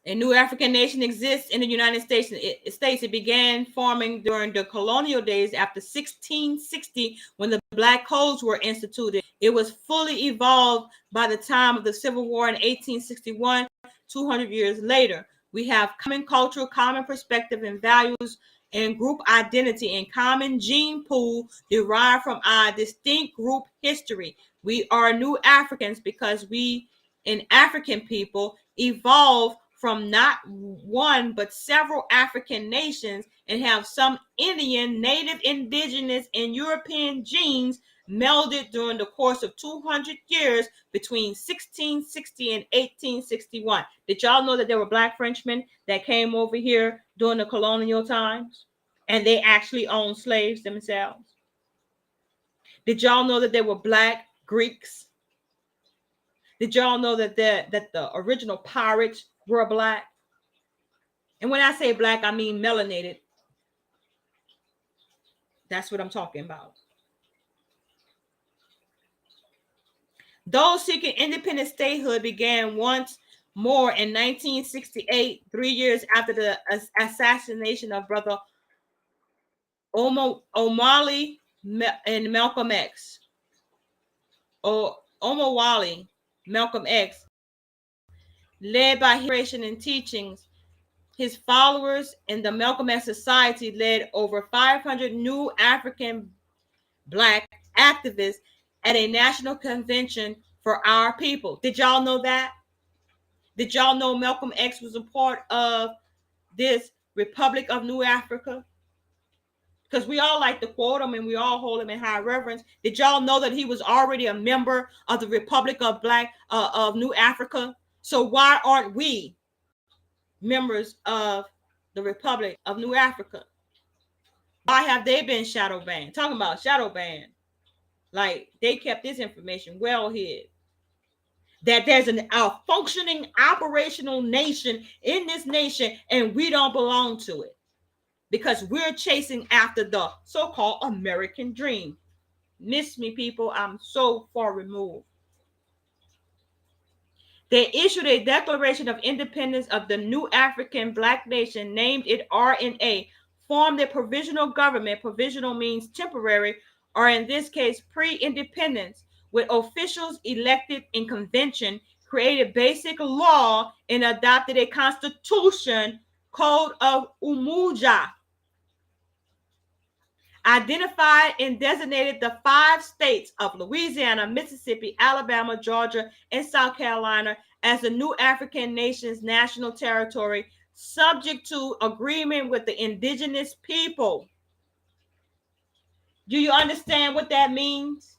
A new African nation exists in the United States. It began forming during the colonial days after 1660, when the Black Codes were instituted. It was fully evolved by the time of the Civil War in 1861, 200 years later. We have common culture, common perspective and values, and group identity, and common gene pool derived from our distinct group history. We are new Africans because we, in African people, evolve from not one but several African nations and have some Indian, Native, Indigenous, and European genes melded during the course of 200 years between 1660 and 1861. Did y'all know that there were Black Frenchmen that came over here during the colonial times and they actually owned slaves themselves? Did y'all know that there were Black Greeks? Did y'all know that the original pirates were Black? And when I say Black, I mean melanated. That's what I'm talking about. Those seeking independent statehood began once more in 1968, 3 years after the assassination of Brother Omali and Malcolm X. Omowale, Malcolm X, led by Reparations and teachings. His followers in the Malcolm X Society led over 500 new African Black activists at a national convention for our people. Did y'all know that? Did y'all know Malcolm X was a part of this Republic of New Africa? Because we all like to quote him and we all hold him in high reverence. Did y'all know that he was already a member of the Republic of of New Africa? So why aren't we members of the Republic of New Africa? Why have they been shadow banned? Talking about shadow banned. Like, they kept this information well hid. That there's a functioning operational nation in this nation and we don't belong to it because we're chasing after the so-called American dream. Miss me, people. I'm so far removed. They issued a Declaration of Independence of the new African Black nation, named it RNA, formed a provisional government. Provisional means temporary, or in this case, pre-independence, with officials elected in convention, created basic law, and adopted a constitution, Code of Umuja, identified and designated the 5 states of Louisiana, Mississippi, Alabama, Georgia, and South Carolina as the new African nation's national territory subject to agreement with the indigenous people. Do you understand what that means?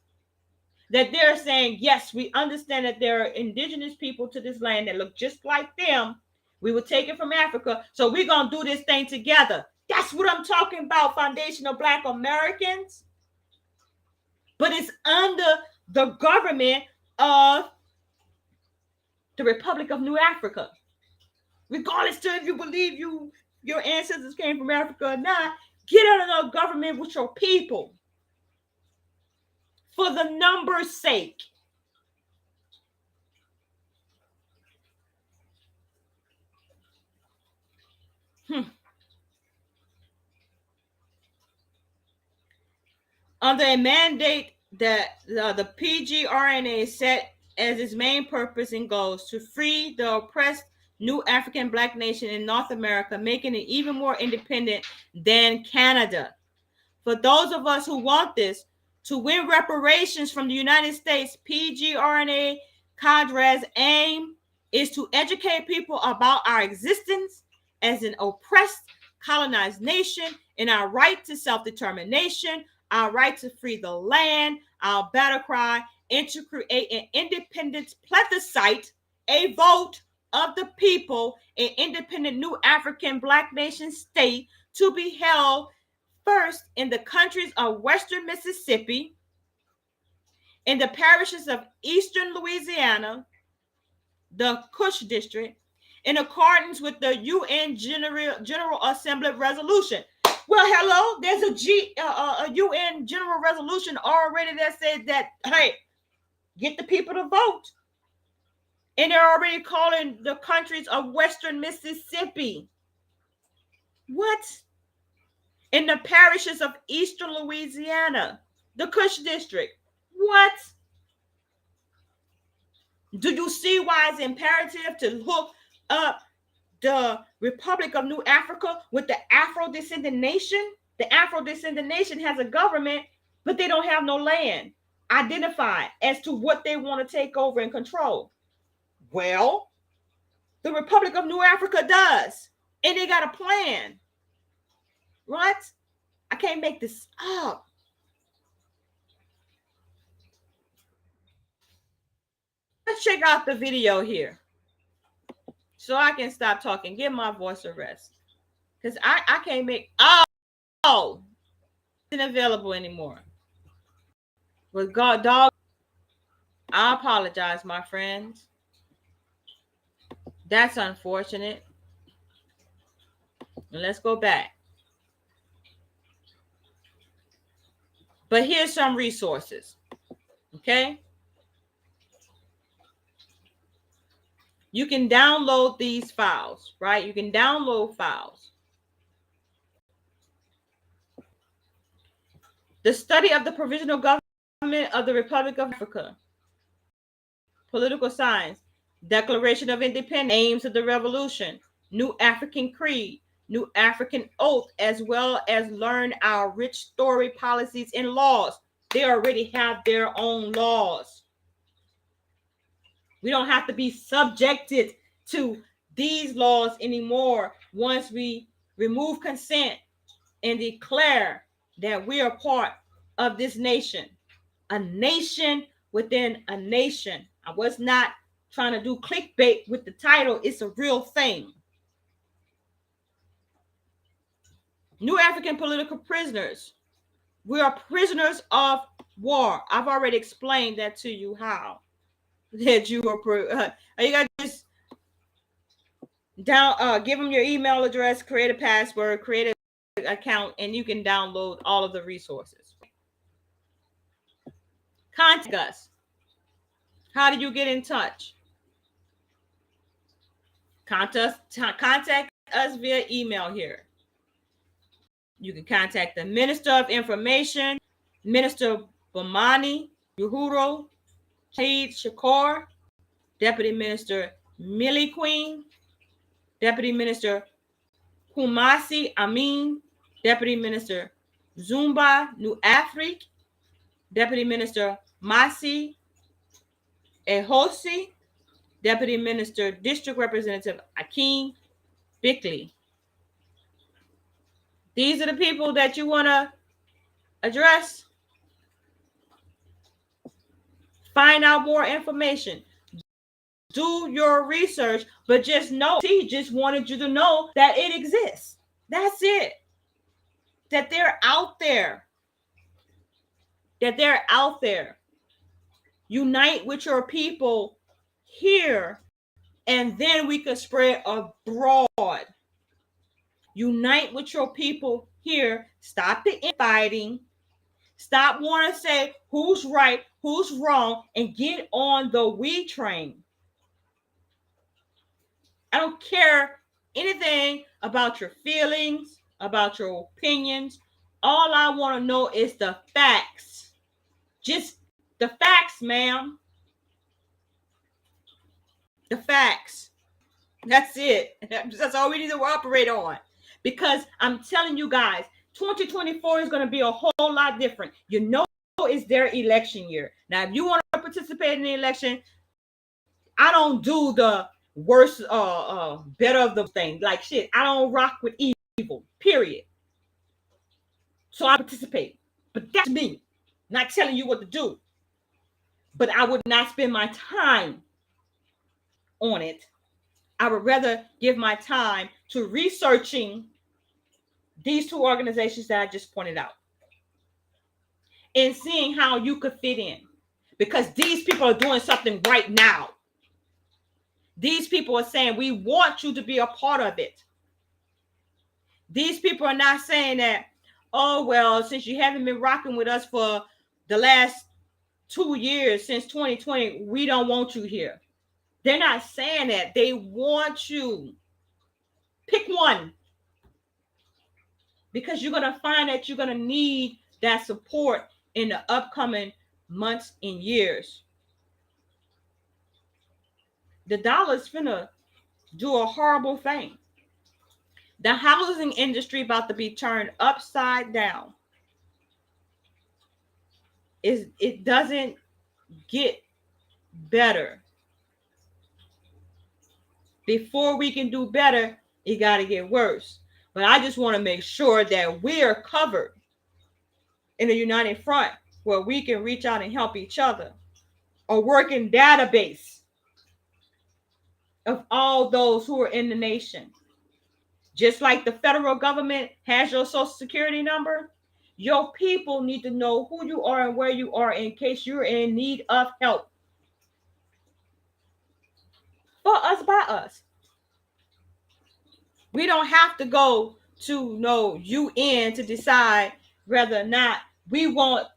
That they're saying, yes, we understand that there are indigenous people to this land that look just like them. We will take it from Africa, so we're going to do this thing together. That's what I'm talking about, foundational Black Americans. But it's under the government of the Republic of New Africa. Regardless to if you believe your ancestors came from Africa or not, get out of the government with your people. For the numbers' sake. Under a mandate that the PGRNA set as its main purpose and goals to free the oppressed new African Black nation in North America, making it even more independent than Canada. For those of us who want this, to win reparations from the United States, PGRNA cadre's aim is to educate people about our existence as an oppressed, colonized nation and our right to self-determination, our right to free the land, our battle cry, and to create an independence plebiscite, a vote of the people, an independent new African Black nation state to be held first in the countries of Western Mississippi, in the parishes of Eastern Louisiana, the Kush District, in accordance with the UN General Assembly resolution. Well, hello, there's a UN General Resolution already that says that, hey, get the people to vote. And they're already calling the countries of Western Mississippi. What? In the parishes of Eastern Louisiana, the Kush District. What? Do you see why it's imperative to hook up the Republic of New Africa with the Afro-Descendant nation? The Afro-Descendant nation has a government, but they don't have no land identified as to what they want to take over and control. Well, the Republic of New Africa does, and they got a plan. What? I can't make this up. Let's check out the video here so I can stop talking. Give my voice a rest. Because I can't make... Oh! It's not available anymore. But God, dog, I apologize, my friends. That's unfortunate. And let's go back. But here's some resources. Okay? You can download these files, right? You can download files. The study of the provisional government of the Republic of Africa. Political science. Declaration of Independence. Aims of the Revolution. New African Creed. New African Oath, as well as learn our rich story, policies, and laws. They already have their own laws. We don't have to be subjected to these laws anymore once we remove consent and declare that we are part of this nation. A nation within a nation. I was not trying to do clickbait with the title. It's a real thing. New African political prisoners. We are prisoners of war. I've already explained that to you how. That you are, you got to just give them your email address, create a password, create an account, and you can download all of the resources. Contact us. How do you get in touch? Contact us via email here. You can contact the Minister of Information, Minister Bomani Uhuru Said Shakur, Deputy Minister Millie Queen, Deputy Minister Kumasi Amin, Deputy Minister Zumba New Afrik, Deputy Minister Masi Ehosi, Deputy Minister District Representative Akin Bickley. These are the people that you want to address. Find out more information. Do your research, but just know, he just wanted you to know that it exists. That's it. That they're out there. That they're out there. Unite with your people here, and then we could spread abroad. Unite with your people here. Stop the infighting. Stop wanting to say who's right, who's wrong, and get on the we train. I don't care anything about your feelings, about your opinions. All I want to know is the facts. Just the facts, ma'am. The facts. That's it. That's all we need to operate on. Because I'm telling you guys, 2024 is going to be a whole lot different. You know, it's their election year. Now, if you want to participate in the election, I don't do the worst, better of the thing. Like shit, I don't rock with evil, period. So I participate. But that's me. Not telling you what to do. But I would not spend my time on it. I would rather give my time to researching these two organizations that I just pointed out and seeing how you could fit in, because these people are doing something right now. These people are saying, we want you to be a part of it. These people are not saying that, oh, well, since you haven't been rocking with us for the last 2 years, since 2020, we don't want you here. They're not saying that. They want you. Pick one. Because you're going to find that you're going to need that support in the upcoming months and years. The dollar's finna do a horrible thing. The housing industry about to be turned upside down. It doesn't get better. Before we can do better, it got to get worse. But I just want to make sure that we're covered in a united front where we can reach out and help each other. A working database of all those who are in the nation. Just like the federal government has your social security number, your people need to know who you are and where you are in case you're in need of help. For us, by us. We don't have to go to no UN to decide whether or not we want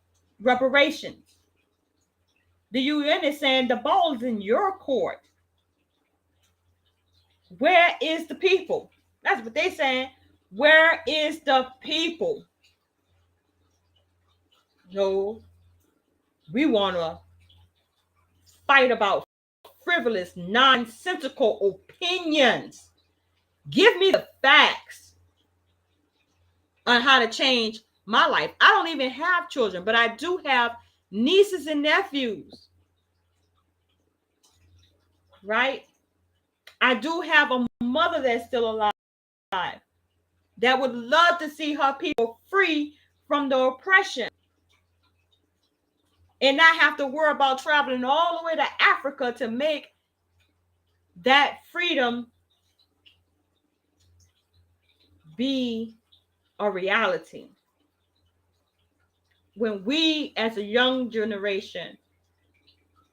reparations. The UN is saying the ball is in your court. Where is the people? That's what they're saying. Where is the people? No, we want to fight about frivolous, nonsensical opinions. Give me the facts on how to change my life. I don't even have children, but I do have nieces and nephews. Right? I do have a mother that's still alive that would love to see her people free from the oppression and not have to worry about traveling all the way to Africa to make that freedom be a reality. When we, as a young generation,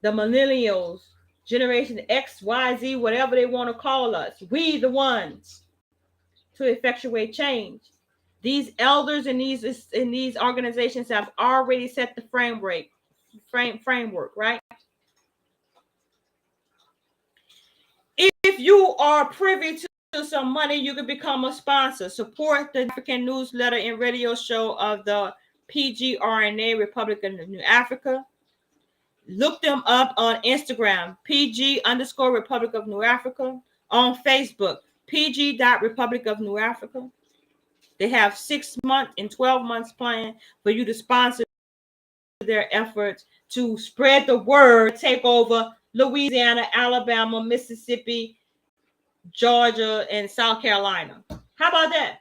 the millennials, Generation X, Y, Z, whatever they want to call us, we the ones to effectuate change. These elders in these organizations have already set the framework, right? If you are privy to some money, you can become a sponsor. Support the African newsletter and radio show of the PGRNA, Republic of New Africa. Look them up on Instagram, PG_Republic of New Africa. On Facebook, PG.Republic of New Africa. They have 6 months and 12 months plan for you to sponsor their efforts to spread the word, take over Louisiana, Alabama, Mississippi, Georgia, and South Carolina. How about that?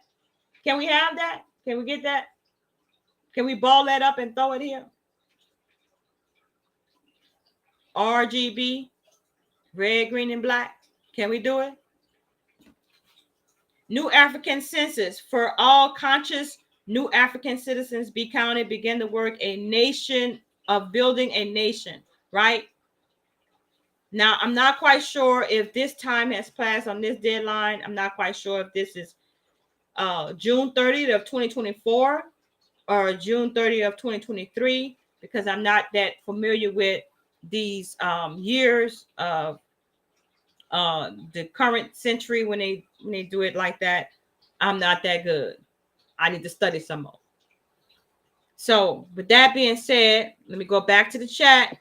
Can we have that? Can we get that? Can we ball that up and throw it here? RGB, red, green, and black. Can we do it? New African census for all conscious new African citizens be counted, begin to work a nation of building a nation, right? Now, I'm not quite sure if this time has passed on this deadline. I'm not quite sure if this is June 30th of 2024 or June 30th of 2023, because I'm not that familiar with these years of the current century when they do it like that. I'm not that good. I need to study some more. So with that being said, let me go back to the chat,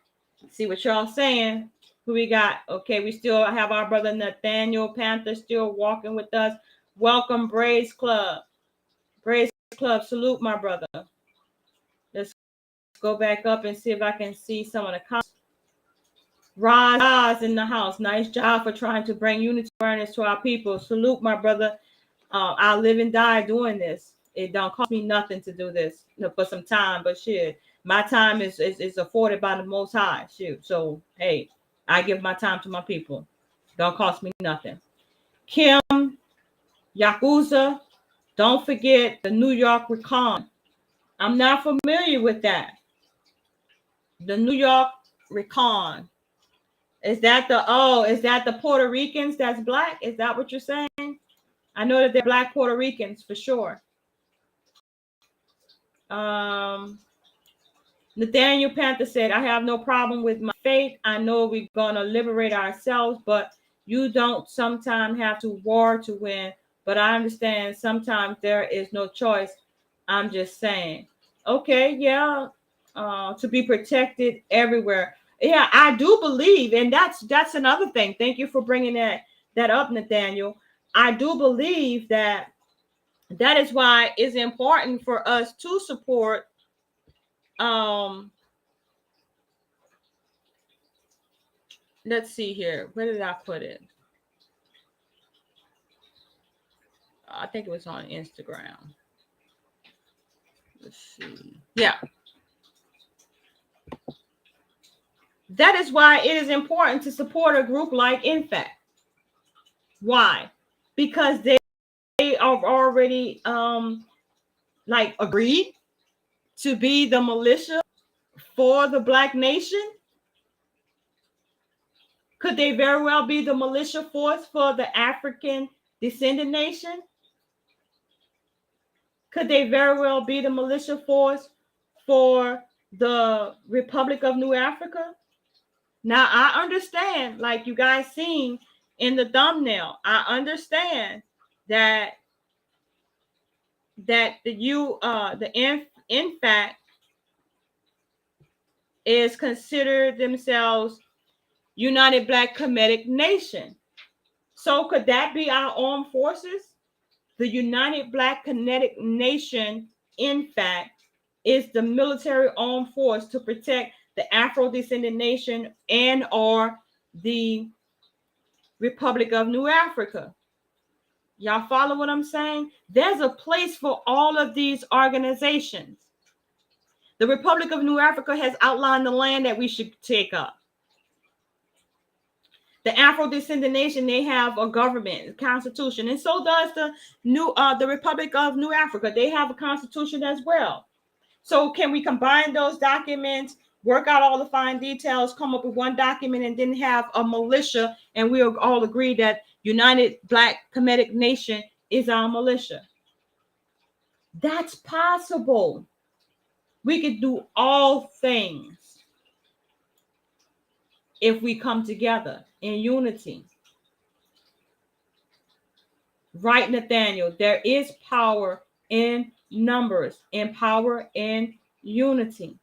see what y'all saying. Who we got? Okay, we still have our brother Nathaniel Panther still walking with us. Welcome, Braves Club. Braves Club, salute my brother. Let's go back up and see if I can see some of the comments. Roz in the house. Nice job for trying to bring unity awareness to our people. Salute my brother. I'll live and die doing this. It don't cost me nothing to do this for some time, but shit, my time is afforded by the Most High. Shoot, so hey, I give my time to my people. Don't cost me nothing. Kim Yakuza, don't forget the New York Recon. I'm not familiar with that. The New York Recon. Is that the Puerto Ricans that's black? Is that what you're saying? I know that they're black Puerto Ricans for sure. Nathaniel Panther said, I have no problem with my faith. I know we're going to liberate ourselves, but you don't sometimes have to war to win. But I understand sometimes there is no choice. I'm just saying. Okay, yeah, to be protected everywhere. Yeah, I do believe, and that's another thing. Thank you for bringing that up, Nathaniel. I do believe that is why it's important for us to support let's see here. Where did I put it? I think it was on Instagram. Let's see. Yeah. That is why it is important to support a group like INFAC. Why? Because they are already like agreed to be the militia for the Black nation. Could they very well be the militia force for the African descendant nation? Could they very well be the militia force for the Republic of New Africa? Now, I understand, like you guys seen in the thumbnail, I understand that in fact is considered themselves United Black Comedic Nation. So could that be our armed forces? The United Black Kinetic Nation, in fact, is the military armed force to protect the Afro-Descendant nation and or the Republic of New Africa. Y'all follow what I'm saying? There's a place for all of these organizations. The Republic of New Africa has outlined the land that we should take up. The Afro-Descendant nation, they have a government, a constitution, and so does the Republic of New Africa. They have a constitution as well. So can we combine those documents, work out all the fine details, come up with one document, and then have a militia, and we'll all agree that United Black Comedic Nation is our militia? That's possible. We could do all things if we come together in unity. Right, Nathaniel? There is power in numbers and power in unity.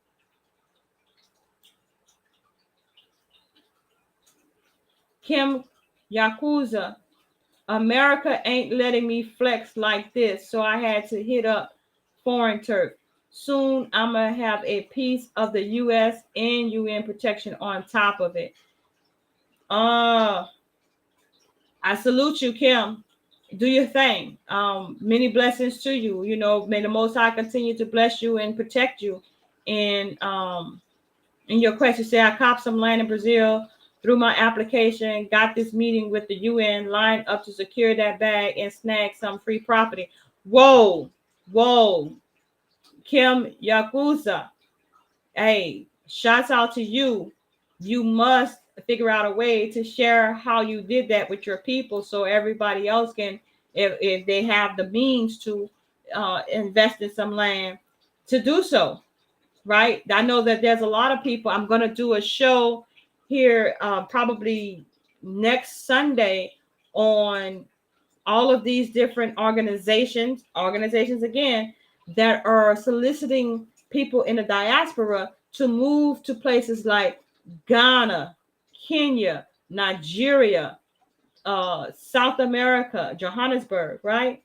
Kim Yakuza, America ain't letting me flex like this, so I had to hit up Foreign Turf. Soon I'm going to have a piece of the U.S. and UN protection on top of it. I salute you, Kim. Do your thing. Many blessings to you. You know, may the Most High continue to bless you and protect you. And in your quest, you say, I copped some land in Brazil through my application, got this meeting with the UN, lined up to secure that bag and snag some free property. Whoa, whoa, Kim Yakuza. Hey, shouts out to you. You must figure out a way to share how you did that with your people so everybody else can, if they have the means to invest in some land, to do so. Right? I know that there's a lot of people. I'm going to do a show here probably next Sunday on all of these different organizations again, that are soliciting people in the diaspora to move to places like Ghana, Kenya, Nigeria, South America, Johannesburg, right?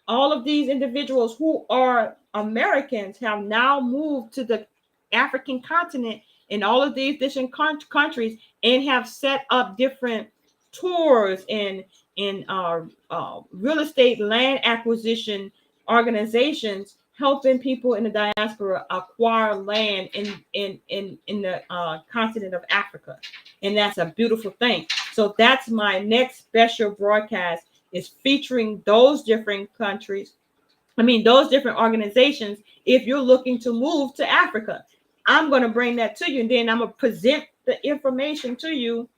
All of these individuals who are Americans have now moved to the African continent in all of these different countries and have set up different tours in real estate land acquisition organizations, helping people in the diaspora acquire land in the continent of Africa. And that's a beautiful thing. So that's my next special broadcast, is featuring those different countries. I mean, those different organizations. If you're looking to move to Africa, I'm going to bring that to you, and then I'm going to present the information to you,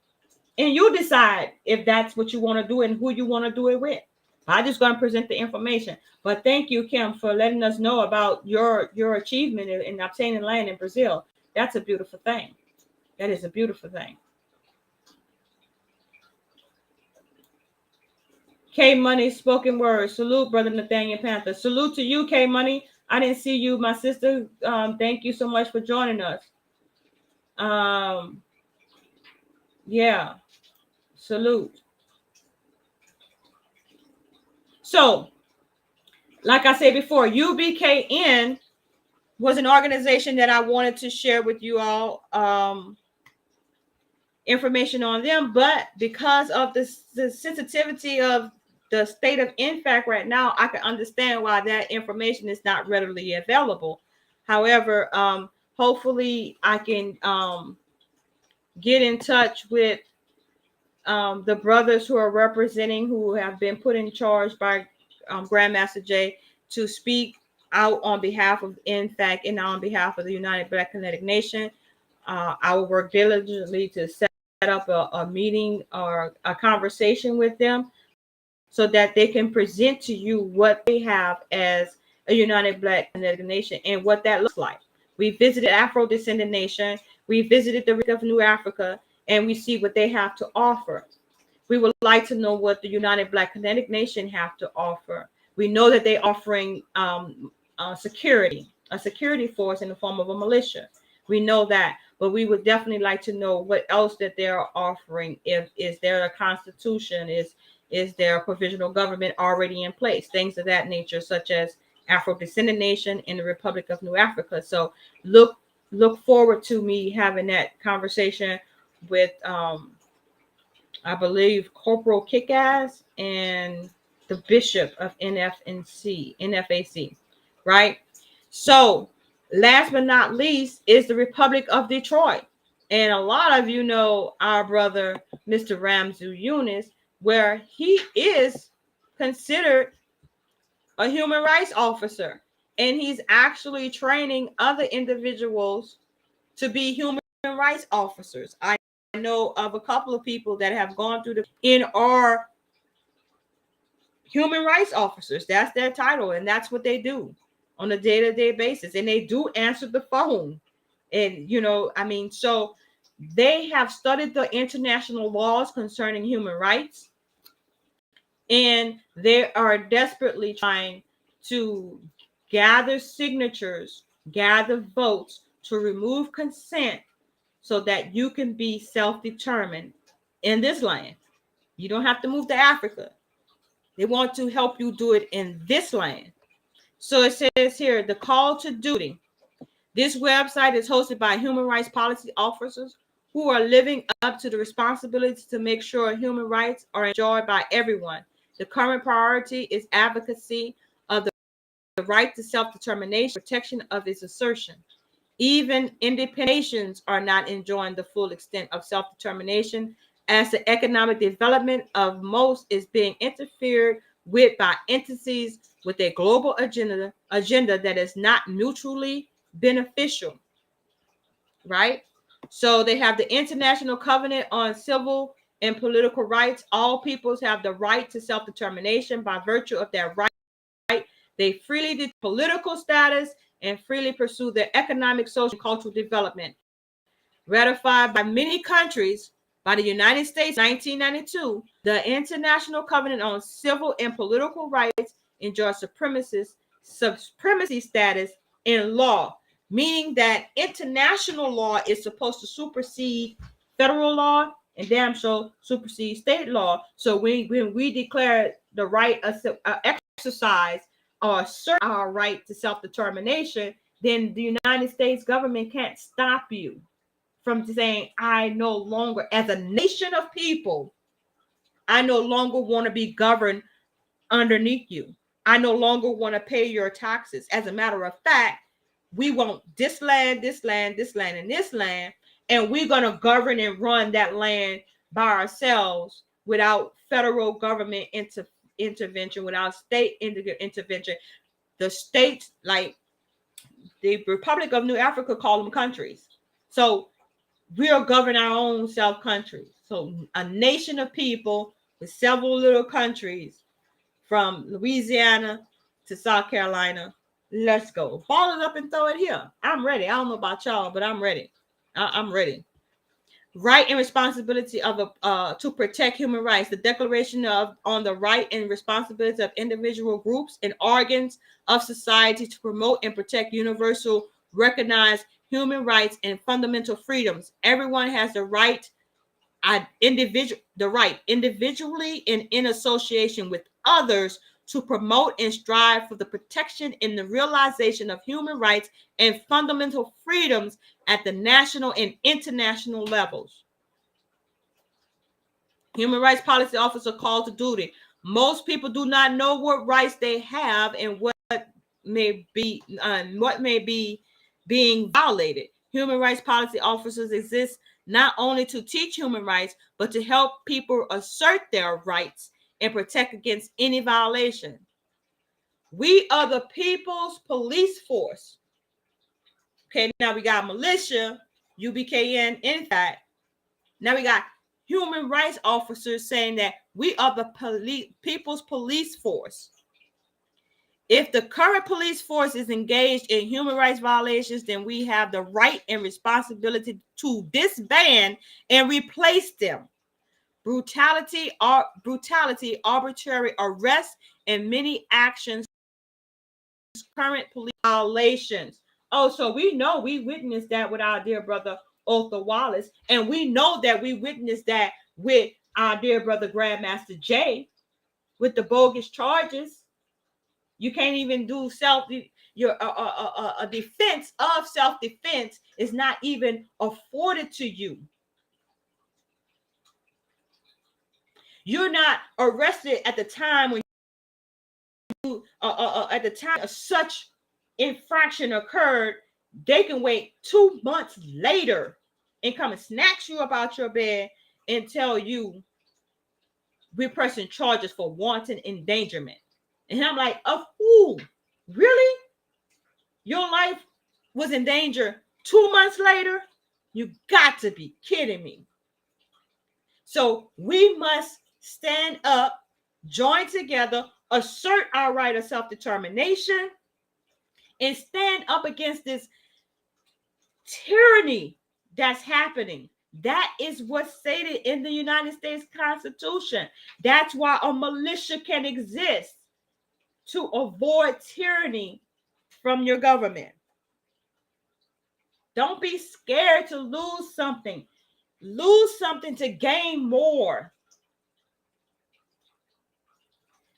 and you decide if that's what you want to do and who you want to do it with. I'm just going to present the information. But thank you, Kim, for letting us know about your achievement in obtaining land in Brazil. That's a beautiful thing. That is a beautiful thing. K Money, spoken word. Salute, brother Nathaniel Panther. Salute to you, K Money. I didn't see you, my sister. Thank you so much for joining us. Yeah. Salute. So, like I said before, UBKN was an organization that I wanted to share with you all information on them, but because of the sensitivity of the state of INFAC right now, I can understand why that information is not readily available. However, hopefully I can get in touch with the brothers who are representing, who have been put in charge by Grandmaster Jay to speak out on behalf of INFAC and on behalf of the United Black Kinetic Nation. I will work diligently to set up a meeting or a conversation with them so that they can present to you what they have as a United Black Kinetic Nation and what that looks like. We visited Afro-Descendant Nation. We visited the Republic of New Africa, and we see what they have to offer. We would like to know what the United Black Kinetic Nation have to offer. We know that they're offering security, a security force in the form of a militia. We know that, but we would definitely like to know what else that they're offering. Is there a constitution? Is there a provisional government already in place? Things of that nature, such as Afro-Descendant Nation in the Republic of New Africa. So look forward to me having that conversation with I believe Corporal Kickass and the Bishop of NFAC, right? So last but not least is the Republic of Detroit. And a lot of you know our brother, Mr. Ramzu Yunus, where he is considered a human rights officer. And he's actually training other individuals to be human rights officers. I know of a couple of people that have gone through are human rights officers. That's their title, and that's what they do on a day-to-day basis. And they do answer the phone. And, so they have studied the international laws concerning human rights, and they are desperately trying to gather signatures, gather votes to remove consent so that you can be self-determined in this land. You don't have to move to Africa. They want to help you do it in this land. So it says here, the call to duty. This website is hosted by human rights policy officers who are living up to the responsibility to make sure human rights are enjoyed by everyone. The current priority is advocacy of the right to self-determination, protection of its assertion. Even independent nations are not enjoying the full extent of self-determination, as the economic development of most is being interfered with by entities with a global agenda that is not mutually beneficial, right? So they have the International Covenant on Civil and Political Rights. All peoples have the right to self-determination. By virtue of their right, they freely do political status and freely pursue their economic, social, and cultural development. Ratified by many countries, by the United States in 1992, the International Covenant on Civil and Political Rights enjoys supremacy status in law, meaning that international law is supposed to supersede federal law and damn sure supersede state law. So when we declare the right of exercise or assert our right to self-determination, then the United States government can't stop you from saying, I no longer, as a nation of people, I no longer want to be governed underneath you. I no longer want to pay your taxes. As a matter of fact, we want this land, this land, this land, and this land, and we're going to govern and run that land by ourselves without federal government intervention, without state intervention. The states, like the Republic of New Africa, call them countries. So we'll govern our own self country. So a nation of people with several little countries from Louisiana to South Carolina. Let's go. Ball it up and throw it here. I'm ready. I don't know about y'all, but I'm ready. I'm ready. Right and responsibility of to protect human rights. The Declaration on the right and responsibility of individual groups and organs of society to promote and protect universal recognized human rights and fundamental freedoms. Everyone has the right, individually and in association with others, to promote and strive for the protection and the realization of human rights and fundamental freedoms at the national and international levels. Human rights policy officer called to duty. Most people do not know what rights they have and what may be being violated. Human rights policy officers exist not only to teach human rights, but to help people assert their rights and protect against any violation. We are the people's police force. Okay, now we got militia, UBKN, in fact. Now we got human rights officers saying that we are the people's police force. If the current police force is engaged in human rights violations, then we have the right and responsibility to disband and replace them. Brutality, arbitrary arrests, and many actions, current police violations. Oh, so we know we witnessed that with our dear brother Arthur Wallace, and we know that we witnessed that with our dear brother Grandmaster Jay with the bogus charges. You can't even do a defense of self-defense is not even afforded to you. You're not arrested at the time when you at the time of such infraction occurred. They can wait 2 months later and come and snatch you up out your bed and tell you we're pressing charges for wanton endangerment. And I'm like, of who? Really? Your life was in danger 2 months later? You got to be kidding me. So we must stand up, join together, assert our right of self-determination, and stand up against this tyranny that's happening. That is what's stated in the United States Constitution. That's why a militia can exist, to avoid tyranny from your government. Don't be scared to lose something. Lose something to gain more.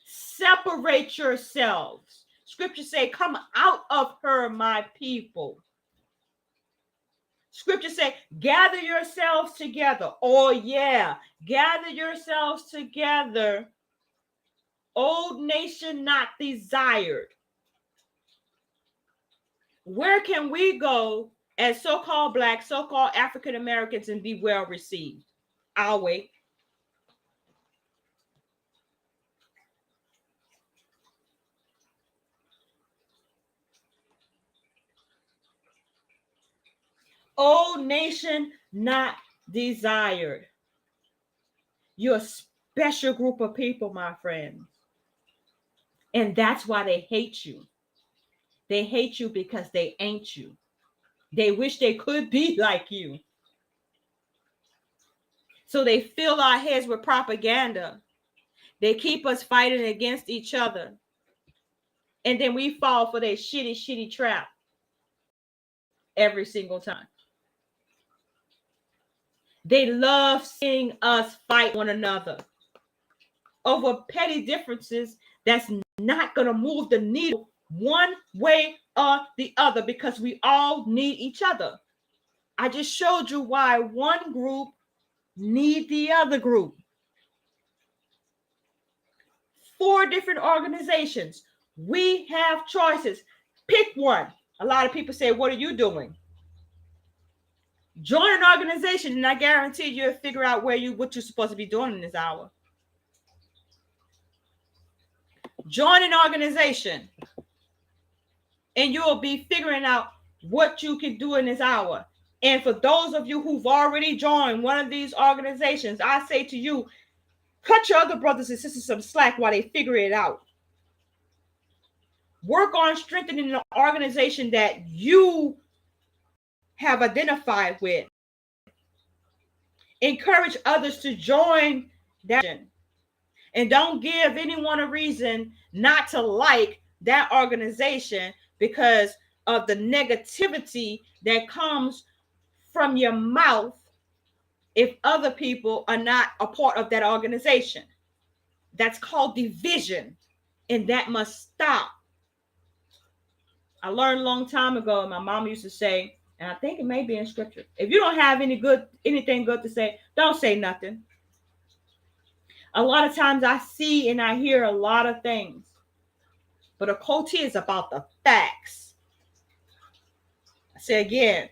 Separate yourselves. Scripture say, come out of her, my people. Scripture say, gather yourselves together. Oh, yeah. Gather yourselves together. Old nation not desired. Where can we go as so-called Black, so-called African Americans and be well received? I'll wait. Old nation not desired. You're a special group of people, my friends. And that's why they hate you. They hate you because they ain't you. They wish they could be like you. So they fill our heads with propaganda. They keep us fighting against each other. And then we fall for their shitty trap every single time. They love seeing us fight one another over petty differences that's not going to move the needle one way or the other, because we all need each other. I just showed you why one group need the other group. 4 different organizations. We have choices. Pick one. A lot of people say, what are you doing? Join an organization, and I guarantee you'll figure out what you're supposed to be doing in this hour. Join an organization, and you'll be figuring out what you can do in this hour. And for those of you who've already joined one of these organizations, I say to you, cut your other brothers and sisters some slack while they figure it out. Work on strengthening the organization that you have identified with. Encourage others to join that. And don't give anyone a reason not to like that organization because of the negativity that comes from your mouth if other people are not a part of that organization. That's called division, and that must stop. I learned a long time ago, my mom used to say, and I think it may be in scripture, if you don't have anything good to say, don't say nothing. A lot of times I see and I hear a lot of things, but a quote is about the facts. I say again,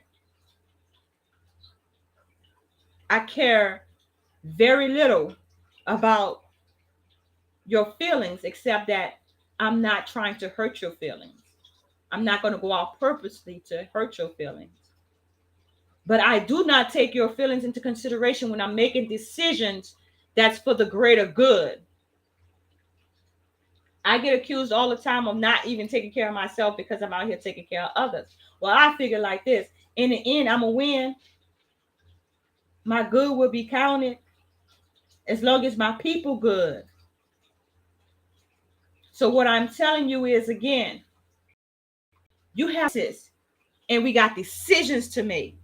I care very little about your feelings, except that I'm not trying to hurt your feelings. I'm not going to go out purposely to hurt your feelings. But I do not take your feelings into consideration when I'm making decisions that's for the greater good. I get accused all the time of not even taking care of myself because I'm out here taking care of others. Well, I figure like this. In the end, I'm going to win. My good will be counted as long as my people good. So what I'm telling you is, again, you have this, and we got decisions to make.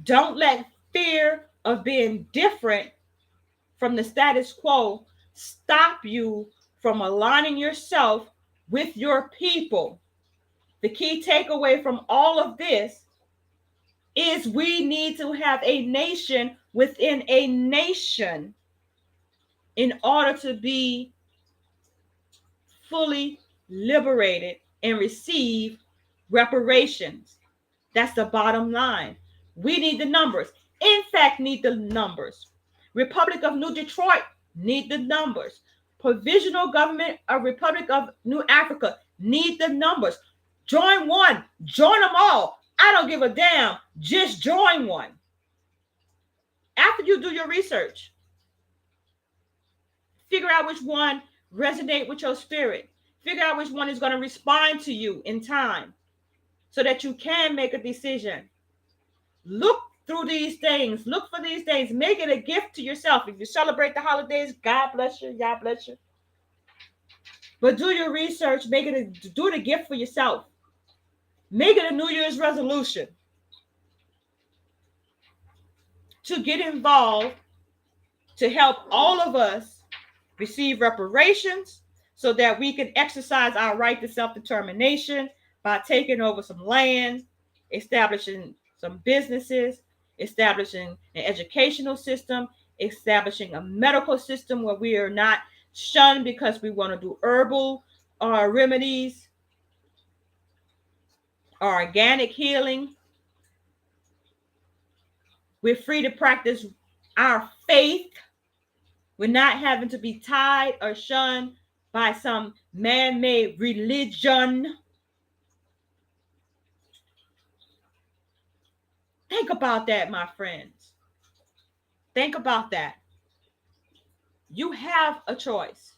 Don't let fear of being different from the status quo stop you from aligning yourself with your people. The key takeaway from all of this is we need to have a nation within a nation in order to be fully liberated and receive reparations. That's the bottom line. We need the numbers. In fact, need the numbers. Republic of New Detroit need the numbers. Provisional Government of Republic of New Africa need the numbers. Join one, join them all. I don't give a damn. Just join one. After you do your research, figure out which one resonates with your spirit. Figure out which one is going to respond to you in time so that you can make a decision. Look through these things. Look for these things. Make it a gift to yourself. If you celebrate the holidays, God bless you. God bless you. But do your research. Do it a gift for yourself. Make it a New Year's resolution to get involved to help all of us receive reparations so that we can exercise our right to self-determination, by taking over some land, establishing some businesses, establishing an educational system, establishing a medical system where we are not shunned because we want to do herbal remedies, organic healing. We're free to practice our faith. We're not having to be tied or shunned by some man-made religion. Think about that, my friends. Think about that. You have a choice.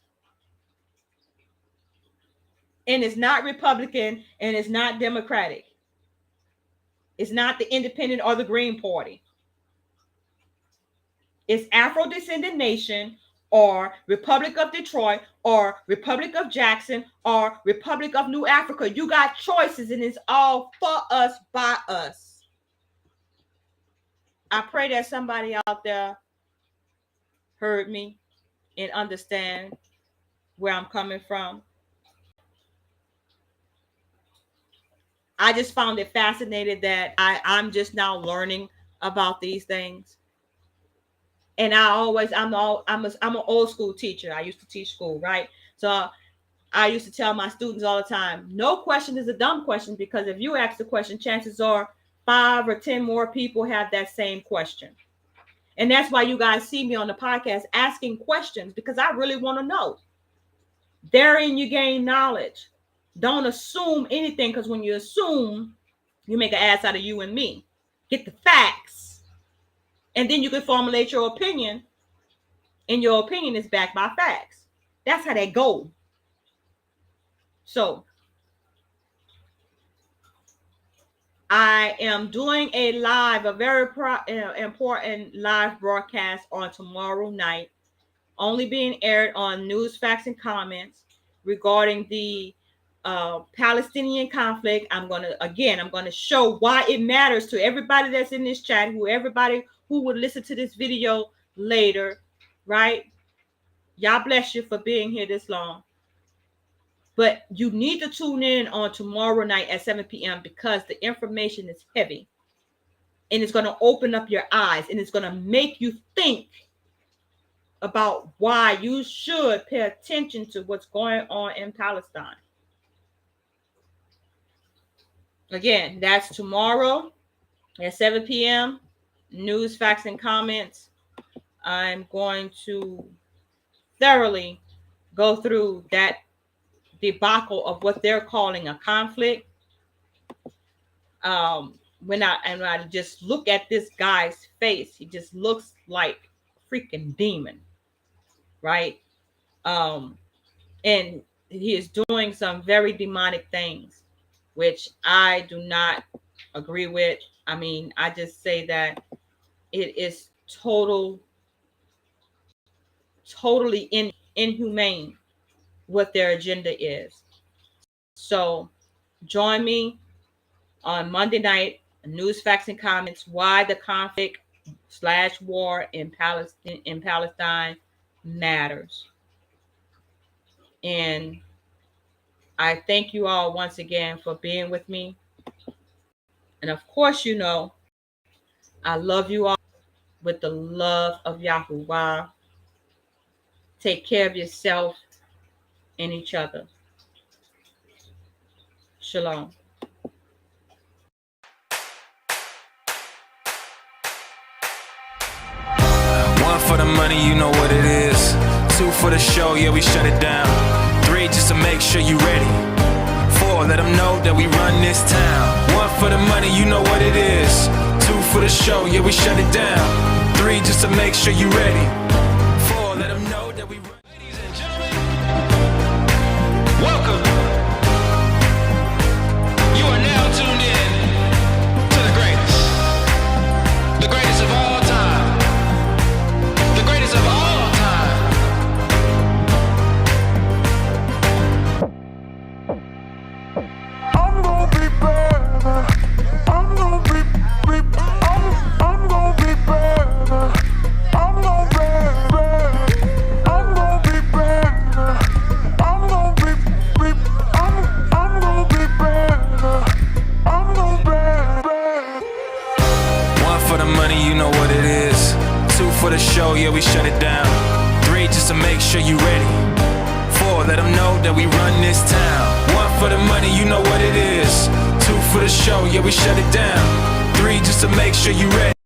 And it's not Republican and it's not Democratic. It's not the Independent or the Green Party. It's Afro-Descendant Nation or Republic of Detroit or Republic of Jackson or Republic of New Africa. You got choices and it's all for us, by us. I pray that somebody out there heard me and understand where I'm coming from. I just found it fascinating that I'm just now learning about these things. And I'm an old school teacher. I used to teach school, right? So I used to tell my students all the time, no question is a dumb question, because if you ask the question, chances are 5 or 10 more people have that same question. And that's why you guys see me on the podcast asking questions, because I really want to know. Therein you gain knowledge. Don't assume anything, because when you assume, you make an ass out of you and me. Get the facts. And then you can formulate your opinion. And your opinion is backed by facts. That's how they go. So, I am doing a very important live broadcast on tomorrow night, only being aired on News, Facts, and Comments regarding the Palestinian conflict. I'm going to show why it matters to everybody that's in this chat, everybody who would listen to this video later, right? Y'all bless you for being here this long. But you need to tune in on tomorrow night at 7 p.m. because the information is heavy. And it's going to open up your eyes. And it's going to make you think about why you should pay attention to what's going on in Palestine. Again, that's tomorrow at 7 p.m. News, Facts, and Comments. I'm going to thoroughly go through that debacle of what they're calling a conflict. When I just look at this guy's face, he just looks like a freaking demon, right? And he is doing some very demonic things, which I do not agree with. I mean, I just say that it is totally inhumane what their agenda is. So join me on Monday night, News, Facts, and Comments, why the conflict / war in Palestine matters. And I thank you all once again for being with me. And of course, you know, I love you all with the love of Yahuwah. Take care of yourself and each other. Shalom. One for the money, you know what it is. 2 for the show, yeah, we shut it down. 3 just to make sure you ready. 4, let them know that we run this town. 1 for the money, you know what it is. 2 for the show, yeah, we shut it down. 3 just to make sure you ready. 4, let them know that we run. Ladies and gentlemen, welcome. You are now tuned in to the greatest of all time. The greatest of all time. I'm gonna be better. I'm gonna be I'm gonna be better. I'm gonna be sure you ready. 4, let them know that we run this town. 1 for the money, you know what it is. 2 for the show, yeah, we shut it down. 3, just to make sure you ready.